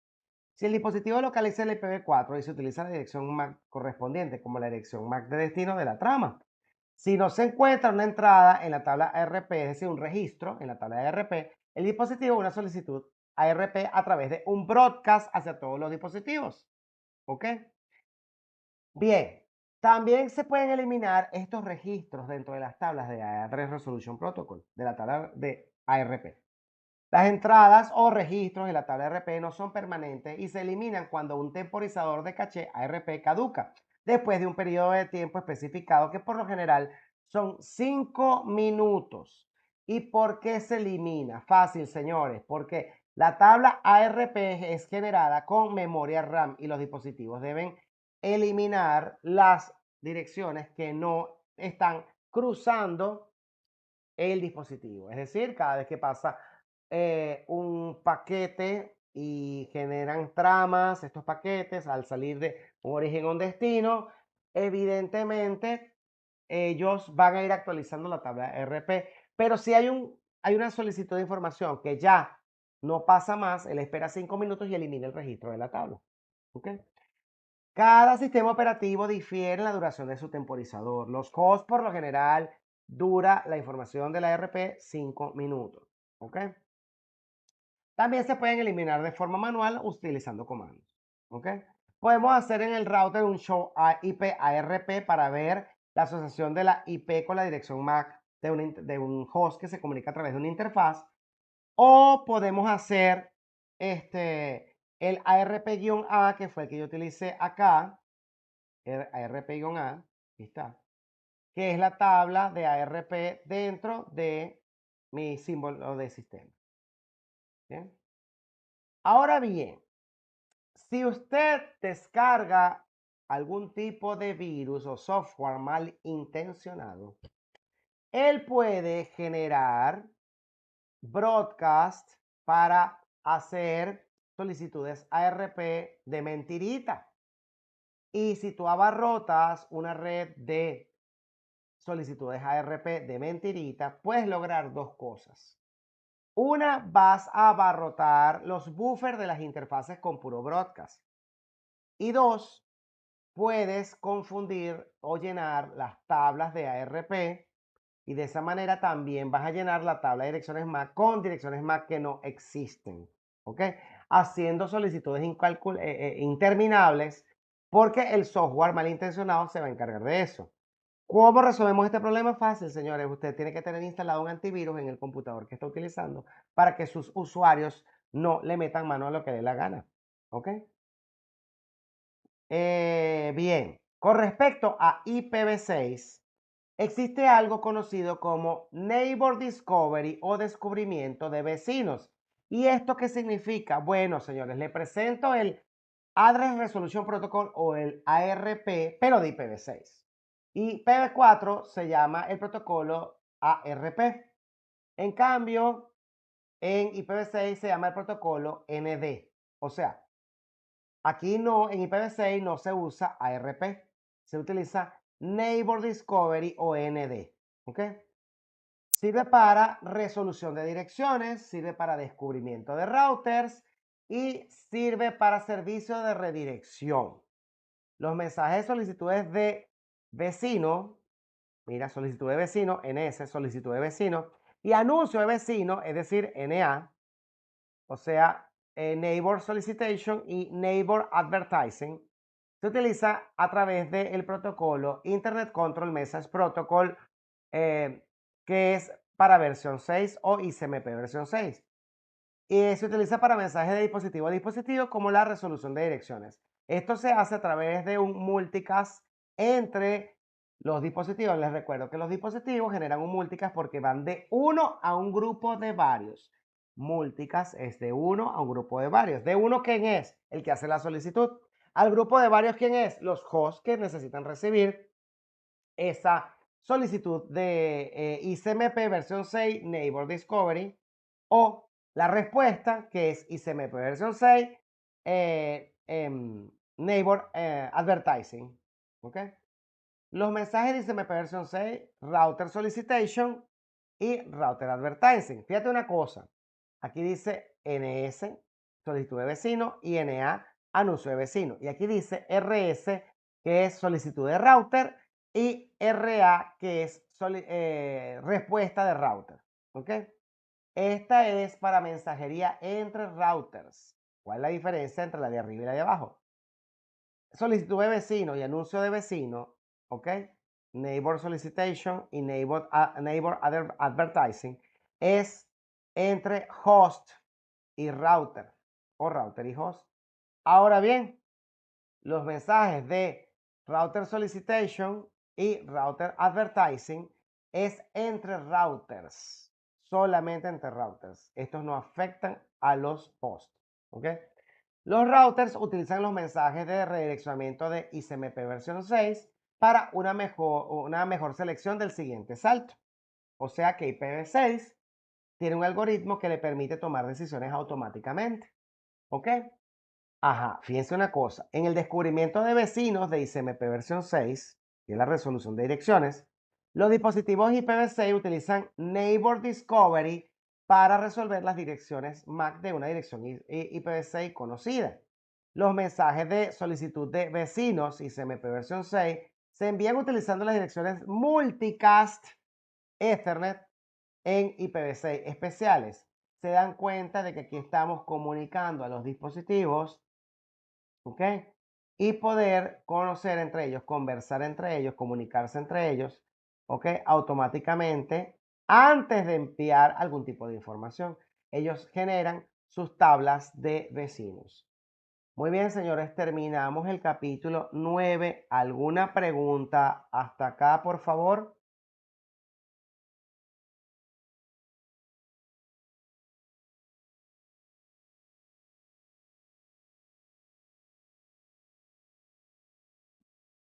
Si el dispositivo localiza el IPv4 y se utiliza la dirección MAC correspondiente como la dirección MAC de destino de la trama. Si no se encuentra una entrada en la tabla ARP, es decir, un registro en la tabla de ARP, el dispositivo una solicitud ARP a través de un broadcast hacia todos los dispositivos. ¿Ok? Bien, también se pueden eliminar estos registros dentro de las tablas de Address Resolution Protocol, de la tabla de ARP. Las entradas o registros en la tabla ARP no son permanentes y se eliminan cuando un temporizador de caché ARP caduca, después de un periodo de tiempo especificado que por lo general son 5 minutos. ¿Y por qué se elimina? Fácil, señores, porque la tabla ARP es generada con memoria RAM y los dispositivos deben eliminar las direcciones que no están cruzando el dispositivo. Es decir, cada vez que pasa un paquete y generan tramas, estos paquetes al salir de un origen a un destino, evidentemente ellos van a ir actualizando la tabla RP. Pero si hay una solicitud de información que ya no pasa más, él espera 5 minutos y elimina el registro de la tabla. ¿Ok? Cada sistema operativo difiere en la duración de su temporizador. Los hosts, por lo general, dura la información de la RP 5 minutos. ¿Ok? También se pueden eliminar de forma manual utilizando comandos. ¿Ok? Podemos hacer en el router un show IP ARP para ver la asociación de la IP con la dirección MAC de un host que se comunica a través de una interfaz. O podemos hacer el ARP-A, que fue el que yo utilicé acá, ARP-A, aquí está, que es la tabla de ARP dentro de mi símbolo de sistema. ¿Bien? Ahora bien, si usted descarga algún tipo de virus o software malintencionado, él puede generar broadcast para hacer solicitudes ARP de mentirita. Y si tú abarrotas una red de solicitudes ARP de mentirita, puedes lograr dos cosas. Una, vas a abarrotar los buffers de las interfaces con puro broadcast. Y dos, puedes confundir o llenar las tablas de ARP y de esa manera también vas a llenar la tabla de direcciones MAC con direcciones MAC que no existen. ¿Ok? Haciendo solicitudes interminables porque el software malintencionado se va a encargar de eso. ¿Cómo resolvemos este problema? Fácil, señores. Usted tiene que tener instalado un antivirus en el computador que está utilizando para que sus usuarios no le metan mano a lo que dé la gana. ¿Ok? Bien, con respecto a IPv6, existe algo conocido como Neighbor Discovery o descubrimiento de vecinos. ¿Y esto qué significa? Bueno, señores, le presento el Address Resolution Protocol o el ARP, pero de IPv6. Y IPv4 se llama el protocolo ARP. En cambio, en IPv6 se llama el protocolo ND. O sea, aquí no, en IPv6 no se usa ARP, se utiliza Neighbor Discovery o ND. ¿Ok? Sirve para resolución de direcciones, sirve para descubrimiento de routers y sirve para servicio de redirección. Los mensajes de solicitudes de vecino, mira, solicitud de vecino, NS, solicitud de vecino, y anuncio de vecino, es decir, NA, o sea, Neighbor Solicitation y Neighbor Advertising, se utiliza a través del protocolo Internet Control Message Protocol, que es para versión 6 o ICMP versión 6. Y se utiliza para mensajes de dispositivo a dispositivo como la resolución de direcciones. Esto se hace a través de un multicast entre los dispositivos. Les recuerdo que los dispositivos generan un multicast porque van de uno a un grupo de varios. Multicast es de uno a un grupo de varios. De uno, ¿quién es? El que hace la solicitud. Al grupo de varios, ¿quién es? Los hosts que necesitan recibir esa solicitud de ICMP versión 6 Neighbor Discovery, o la respuesta que es ICMP versión 6 Neighbor Advertising. ¿Ok? Los mensajes de ICMP versión 6 Router Solicitation y Router Advertising. Fíjate una cosa. Aquí dice NS, solicitud de vecino, y NA, anuncio de vecino. Y aquí dice RS, que es solicitud de router, y RA, que es respuesta de router. ¿Ok? Esta es para mensajería entre routers. ¿Cuál es la diferencia entre la de arriba y la de abajo? Solicitud de vecino y anuncio de vecino, ¿ok? Neighbor Solicitation y Neighbor Advertising es entre host y router, o router y host. Ahora bien, los mensajes de Router Solicitation y Router Advertising es entre routers, solamente entre routers. Estos no afectan a los hosts, ¿ok? Los routers utilizan los mensajes de redireccionamiento de ICMP versión 6 para una mejor selección del siguiente salto. O sea que IPv6 tiene un algoritmo que le permite tomar decisiones automáticamente. ¿Ok? Ajá, fíjense una cosa. En el descubrimiento de vecinos de ICMP versión 6, que es la resolución de direcciones, los dispositivos IPv6 utilizan Neighbor Discovery para resolver las direcciones MAC de una dirección IPv6 conocida. Los mensajes de solicitud de vecinos ICMP versión 6 se envían utilizando las direcciones multicast Ethernet en IPv6 especiales. Se dan cuenta de que aquí estamos comunicando a los dispositivos, ¿ok? Y poder conocer entre ellos, conversar entre ellos, comunicarse entre ellos, ¿ok? Automáticamente antes de enviar algún tipo de información. Ellos generan sus tablas de vecinos. Muy bien, señores, terminamos el capítulo 9. ¿Alguna pregunta hasta acá, por favor?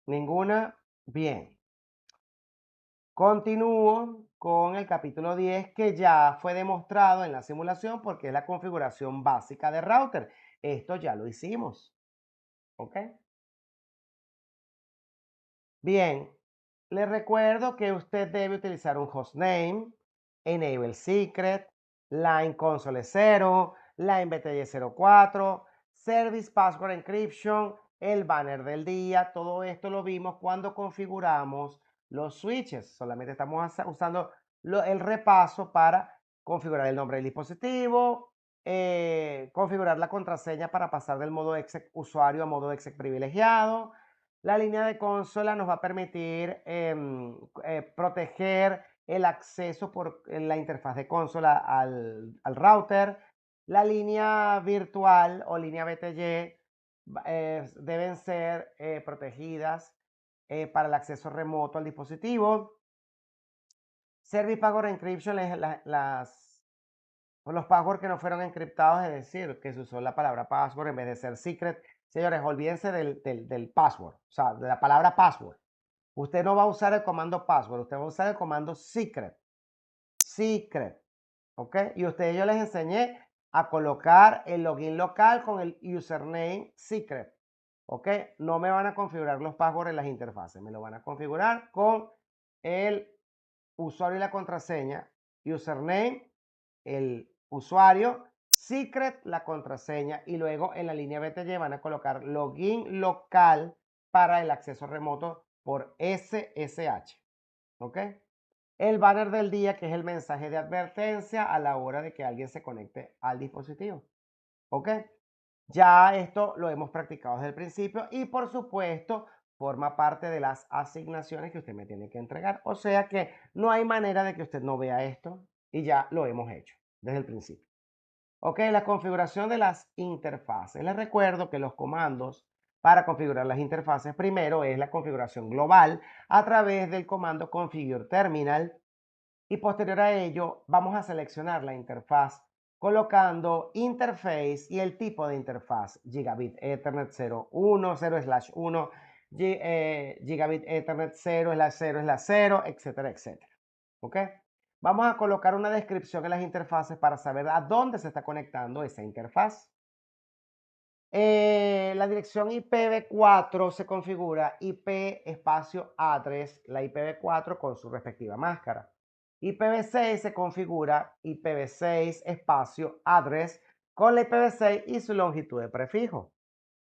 ¿Ninguna? Bien. Continúo con el capítulo 10 que ya fue demostrado en la simulación porque es la configuración básica de router. Esto ya lo hicimos. ¿Ok? Bien, le recuerdo que usted debe utilizar un hostname, enable secret, line console 0, line BTY 04, service password encryption, el banner del día. Todo esto lo vimos cuando configuramos los switches. Solamente estamos usando el repaso para configurar el nombre del dispositivo, configurar la contraseña para pasar del modo exec usuario a modo exec privilegiado. La línea de consola nos va a permitir proteger el acceso por la interfaz de consola al router. La línea virtual o línea BTY deben ser protegidas para el acceso remoto al dispositivo. Service Password Encryption los passwords que no fueron encriptados, es decir, que se usó la palabra password en vez de ser secret. Señores, olvídense del password, o sea, de la palabra password. Usted no va a usar el comando password, usted va a usar el comando secret. Secret, ¿ok? Y yo les enseñé a colocar el login local con el username secret, ¿ok? No me van a configurar los passwords en las interfaces, me lo van a configurar con el usuario y la contraseña, username, el usuario, secret, la contraseña, y luego en la línea BTY van a colocar login local para el acceso remoto por SSH. ¿Ok? el banner del día, que es el mensaje de advertencia a la hora de que alguien se conecte al dispositivo. ¿Ok? Ya esto lo hemos practicado desde el principio y por supuesto forma parte de las asignaciones que usted me tiene que entregar. O sea que no hay manera de que usted no vea esto y ya lo hemos hecho desde el principio. Ok, la configuración de las interfaces. Les recuerdo que los comandos para configurar las interfaces primero es la configuración global a través del comando configure terminal y posterior a ello vamos a seleccionar la interfaz colocando interface y el tipo de interfaz gigabit Ethernet 0.1, 0/1, gigabit Ethernet 0/0/0, etcétera, etcétera. ¿Ok? Vamos a colocar una descripción en las interfaces para saber a dónde se está conectando esa interfaz. La dirección IPv4 se configura IP espacio address, la IPv4 con su respectiva máscara. IPv6 se configura IPv6 espacio address con la IPv6 y su longitud de prefijo.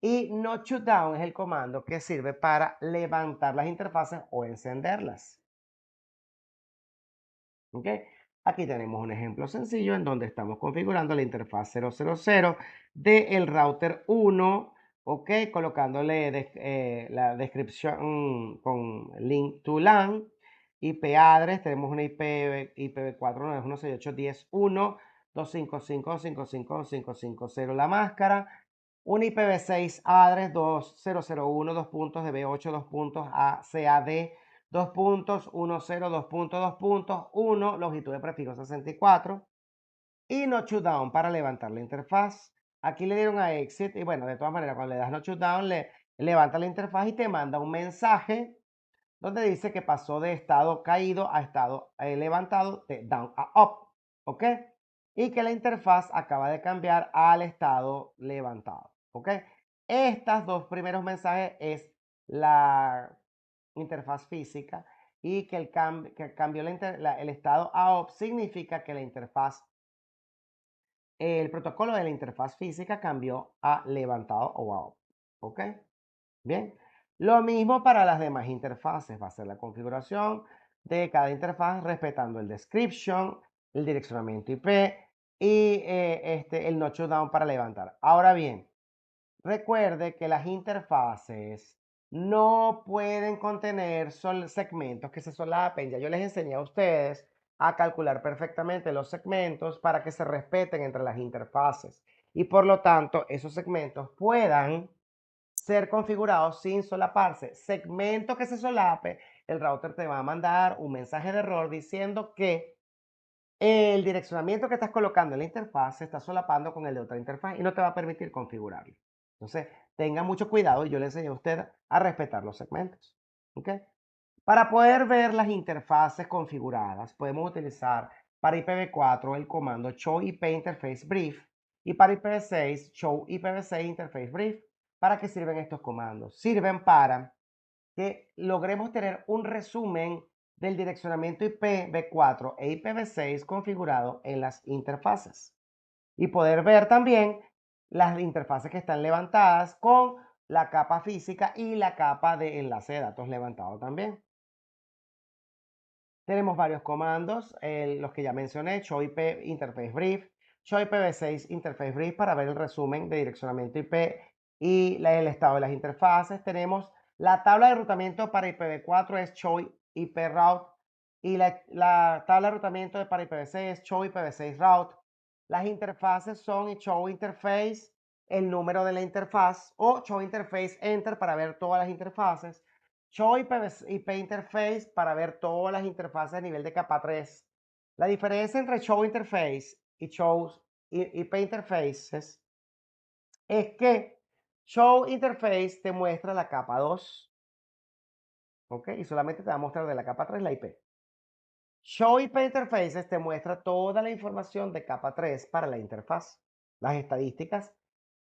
Y no shutdown es el comando que sirve para levantar las interfaces o encenderlas. ¿Ok? Aquí tenemos un ejemplo sencillo en donde estamos configurando la interfaz 000 del router 1, ¿ok? Colocándole la descripción con link to LAN, IP address, tenemos una IPv4 192.168.10.1.255.55.550 la máscara, un IPv6 address 2001 dos puntos de B8 dos puntos ACAD 2.10 longitud de prefijo 64 y no shutdown para levantar la interfaz. Aquí le dieron a exit y bueno, de todas maneras cuando le das no shutdown le levanta la interfaz y te manda un mensaje donde dice que pasó de estado caído a estado levantado, de down a up, ¿ok? Y que la interfaz acaba de cambiar al estado levantado, ¿ok? Estos dos primeros mensajes es la interfaz física y que que cambió el estado a up significa que la interfaz, el protocolo de la interfaz física cambió a levantado o a up, ¿ok? Bien, lo mismo para las demás interfaces. Va a ser la configuración de cada interfaz respetando el description, el direccionamiento IP y el no shutdown para levantar. Ahora bien, recuerde que las interfaces no pueden contener segmentos que se solapen. Ya yo les enseñé a ustedes a calcular perfectamente los segmentos para que se respeten entre las interfaces y por lo tanto esos segmentos puedan ser configurados sin solaparse. Segmento que se solape, el router te va a mandar un mensaje de error diciendo que el direccionamiento que estás colocando en la interfaz se está solapando con el de otra interfaz y no te va a permitir configurarlo. Entonces, tenga mucho cuidado y yo le enseño a usted a respetar los segmentos. ¿Ok? Para poder ver las interfaces configuradas, podemos utilizar para IPv4 el comando show IP interface brief y para IPv6 show IPv6 interface brief. ¿Para qué sirven estos comandos? Sirven para que logremos tener un resumen del direccionamiento IPv4 e IPv6 configurado en las interfaces y poder ver también las interfaces que están levantadas con la capa física y la capa de enlace de datos levantado también. Tenemos varios comandos, los que ya mencioné, show IP interface brief, show IPv6 interface brief para ver el resumen de direccionamiento IP y el estado de las interfaces. Tenemos la tabla de rutamiento para IPv4 es show IP route y la tabla de rutamiento para IPv6 es show IPv6 route. Las interfaces son show interface, el número de la interfaz o show interface enter para ver todas las interfaces. Show IP Interface para ver todas las interfaces a nivel de capa 3. La diferencia entre Show Interface y Show IP Interfaces es que Show Interface te muestra la capa 2, ¿ok? Y solamente te va a mostrar de la capa 3 la IP. Show IP Interfaces te muestra toda la información de capa 3 para la interfaz, las estadísticas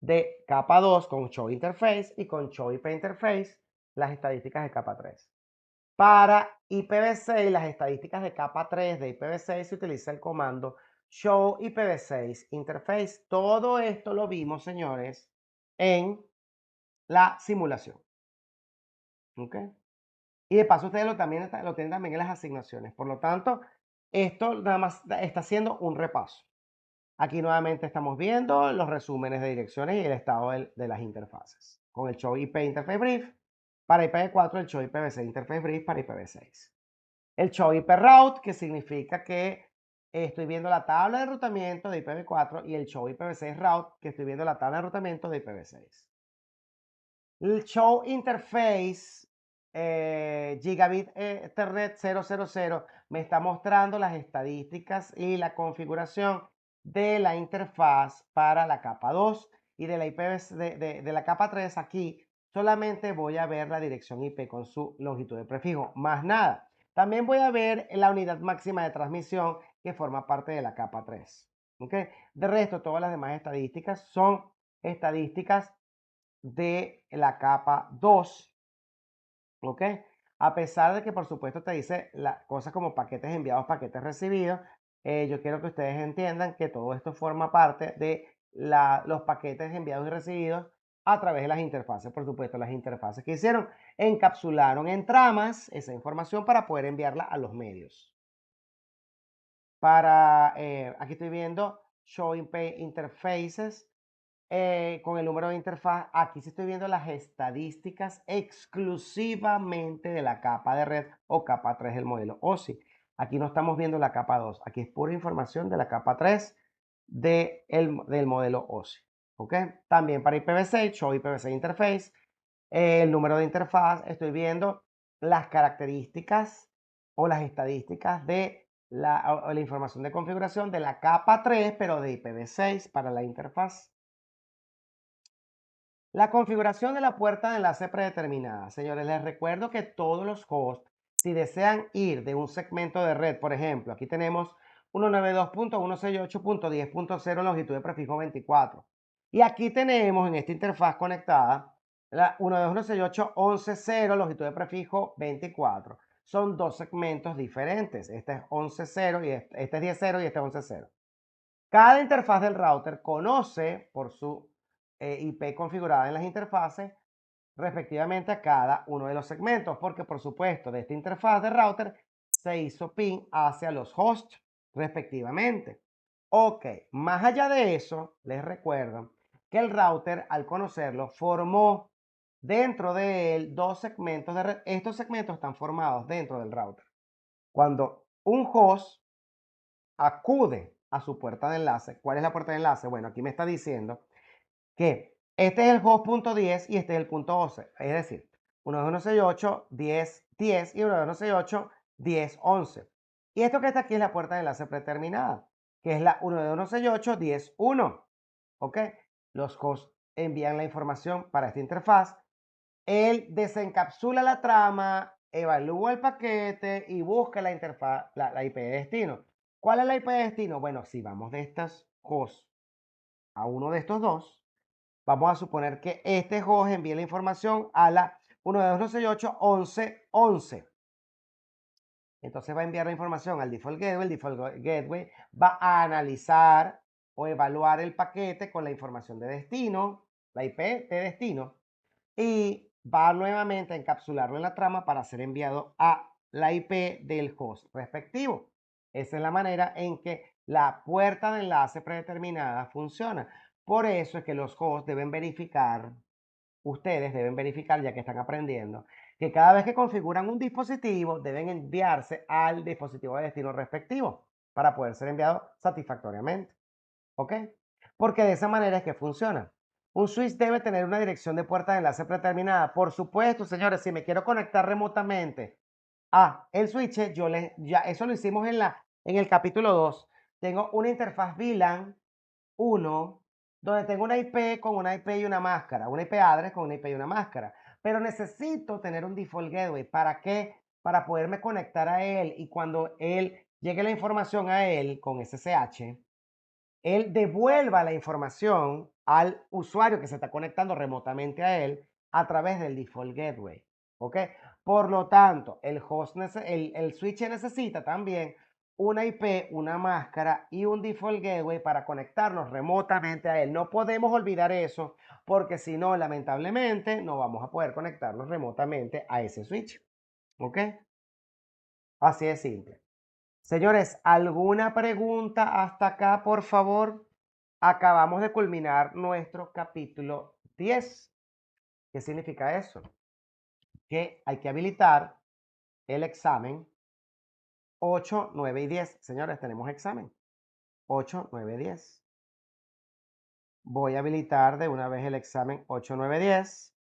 de capa 2 con Show Interface y con Show IP Interface, las estadísticas de capa 3. Para IPv6, las estadísticas de capa 3 de IPv6 se utiliza el comando show IPv6 interface. Todo esto lo vimos, señores, en la simulación. ¿Ok? Y de paso ustedes lo tienen también en las asignaciones. Por lo tanto, esto nada más está haciendo un repaso. Aquí nuevamente estamos viendo los resúmenes de direcciones y el estado de las interfaces. Con el show IP Interface Brief para IPv4, el show IPv6 Interface Brief para IPv6. El show IP Route, que significa que estoy viendo la tabla de enrutamiento de IPv4, y el show IPv6 Route, que estoy viendo la tabla de enrutamiento de IPv6. El show interface Gigabit Ethernet 000 me está mostrando las estadísticas y la configuración de la interfaz para la capa 2 y de la de la capa 3. Aquí solamente voy a ver la dirección IP con su longitud de prefijo, más nada. También voy a ver la unidad máxima de transmisión que forma parte de la capa 3. ¿Ok? De resto, todas las demás estadísticas son estadísticas de la capa 2, ¿ok? A pesar de que por supuesto te dice cosas como paquetes enviados, paquetes recibidos, yo quiero que ustedes entiendan que todo esto forma parte de los paquetes enviados y recibidos a través de las interfaces. Por supuesto, las interfaces que hicieron encapsularon en tramas esa información para poder enviarla a los medios. Aquí estoy viendo Showing Pay Interfaces. Con el número de interfaz, aquí sí estoy viendo las estadísticas exclusivamente de la capa de red o capa 3 del modelo OSI. Aquí no estamos viendo la capa 2, aquí es pura información de la capa 3 del modelo OSI. ¿Ok? También para IPv6, Show IPv6 Interface, el número de interfaz, estoy viendo las características o las estadísticas de la información de configuración de la capa 3, pero de IPv6 para la interfaz. La configuración de la puerta de enlace predeterminada. Señores, les recuerdo que todos los hosts, si desean ir de un segmento de red, por ejemplo, aquí tenemos 192.168.10.0 longitud de prefijo 24. Y aquí tenemos en esta interfaz conectada la 192.168.11.0 longitud de prefijo 24. Son dos segmentos diferentes. Este es 11.0 y este es 10.0 y este es 11.0. Cada interfaz del router conoce por su IP configurada en las interfaces respectivamente a cada uno de los segmentos, porque por supuesto de esta interfaz de router se hizo ping hacia los hosts respectivamente. Ok, más allá de eso, les recuerdo que el router, al conocerlo, formó dentro de él dos segmentos de red. Estos segmentos están formados dentro del router. Cuando un host acude a su puerta de enlace. ¿Cuál es la puerta de enlace? Bueno, aquí me está diciendo que este es el host.10 y este es el punto 11. Es decir, 192.168.10.10 y 192.168.10.11. Y esto que está aquí es la puerta de enlace predeterminada, que es la 192.168.10.1. ¿Ok? Los hosts envían la información para esta interfaz. Él desencapsula la trama, evalúa el paquete y busca la interfaz, la IP de destino. ¿Cuál es la IP de destino? Bueno, si vamos de estas hosts a uno de estos dos, vamos a suponer que este host envíe la información a la 192.168.11.11. Entonces va a enviar la información al default gateway. El default gateway va a analizar o evaluar el paquete con la información de destino, la IP de destino, y va nuevamente a encapsularlo en la trama para ser enviado a la IP del host respectivo. Esa es la manera en que la puerta de enlace predeterminada funciona. Por eso es que los hosts deben verificar, ustedes deben verificar, ya que están aprendiendo, que cada vez que configuran un dispositivo deben enviarse al dispositivo de destino respectivo para poder ser enviado satisfactoriamente. ¿Ok? Porque de esa manera es que funciona. Un switch debe tener una dirección de puerta de enlace predeterminada. Por supuesto, señores, si me quiero conectar remotamente a el switch, ya eso lo hicimos en el capítulo 2. Tengo una interfaz VLAN 1, donde tengo una IP con una IP y una máscara, una IP address con una IP y una máscara. Pero necesito tener un default gateway. ¿Para qué? Para poderme conectar a él y cuando él llegue la información a él con SSH, él devuelva la información al usuario que se está conectando remotamente a él a través del default gateway. ¿Ok? Por lo tanto, el switch necesita también una IP, una máscara y un default gateway para conectarnos remotamente a él. No podemos olvidar eso porque si no, lamentablemente, no vamos a poder conectarnos remotamente a ese switch. ¿Ok? Así de simple. Señores, ¿alguna pregunta hasta acá, por favor? Acabamos de culminar nuestro capítulo 10. ¿Qué significa eso? Que hay que habilitar el examen 8, 9 y 10. Señores, tenemos examen 8, 9, 10. Voy a habilitar de una vez el examen 8, 9, 10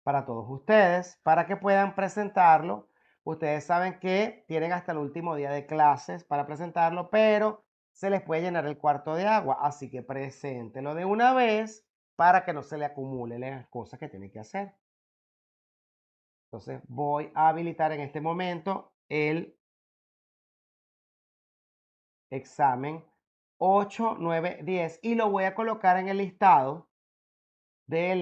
para todos ustedes, para que puedan presentarlo. Ustedes saben que tienen hasta el último día de clases para presentarlo, pero se les puede llenar el cuarto de agua, así que preséntelo de una vez para que no se le acumulen las cosas que tienen que hacer. Entonces voy a habilitar en este momento el examen 8, 9, 10 y lo voy a colocar en el listado de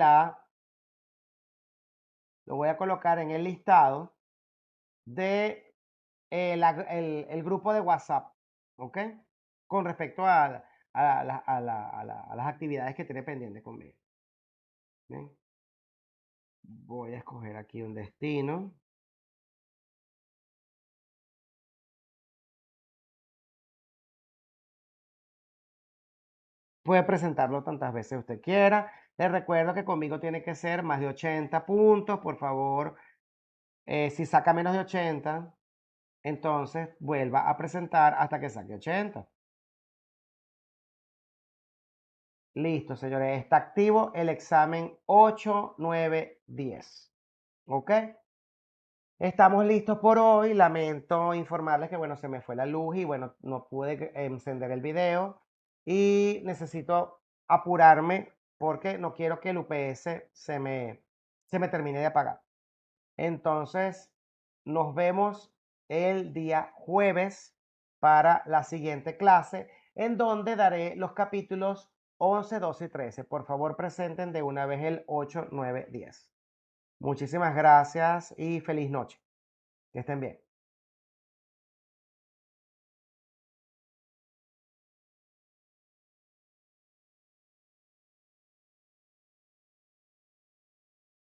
lo voy a colocar en el listado de el grupo de WhatsApp, ¿ok? Con respecto a las actividades que tiene pendiente conmigo. Bien, voy a escoger aquí un destino. Puede presentarlo tantas veces usted quiera. Les recuerdo que conmigo tiene que ser más de 80 puntos, por favor. Si saca menos de 80, entonces vuelva a presentar hasta que saque 80. Listo, señores. Está activo el examen 8, 9, 10. ¿Ok? Estamos listos por hoy. Lamento informarles que, bueno, se me fue la luz y, bueno, no pude encender el video. Y necesito apurarme porque no quiero que el UPS se me termine de apagar. Entonces, nos vemos el día jueves para la siguiente clase, en donde daré los capítulos 11, 12 y 13. Por favor, presenten de una vez el 8, 9, 10. Muchísimas gracias y feliz noche. Que estén bien.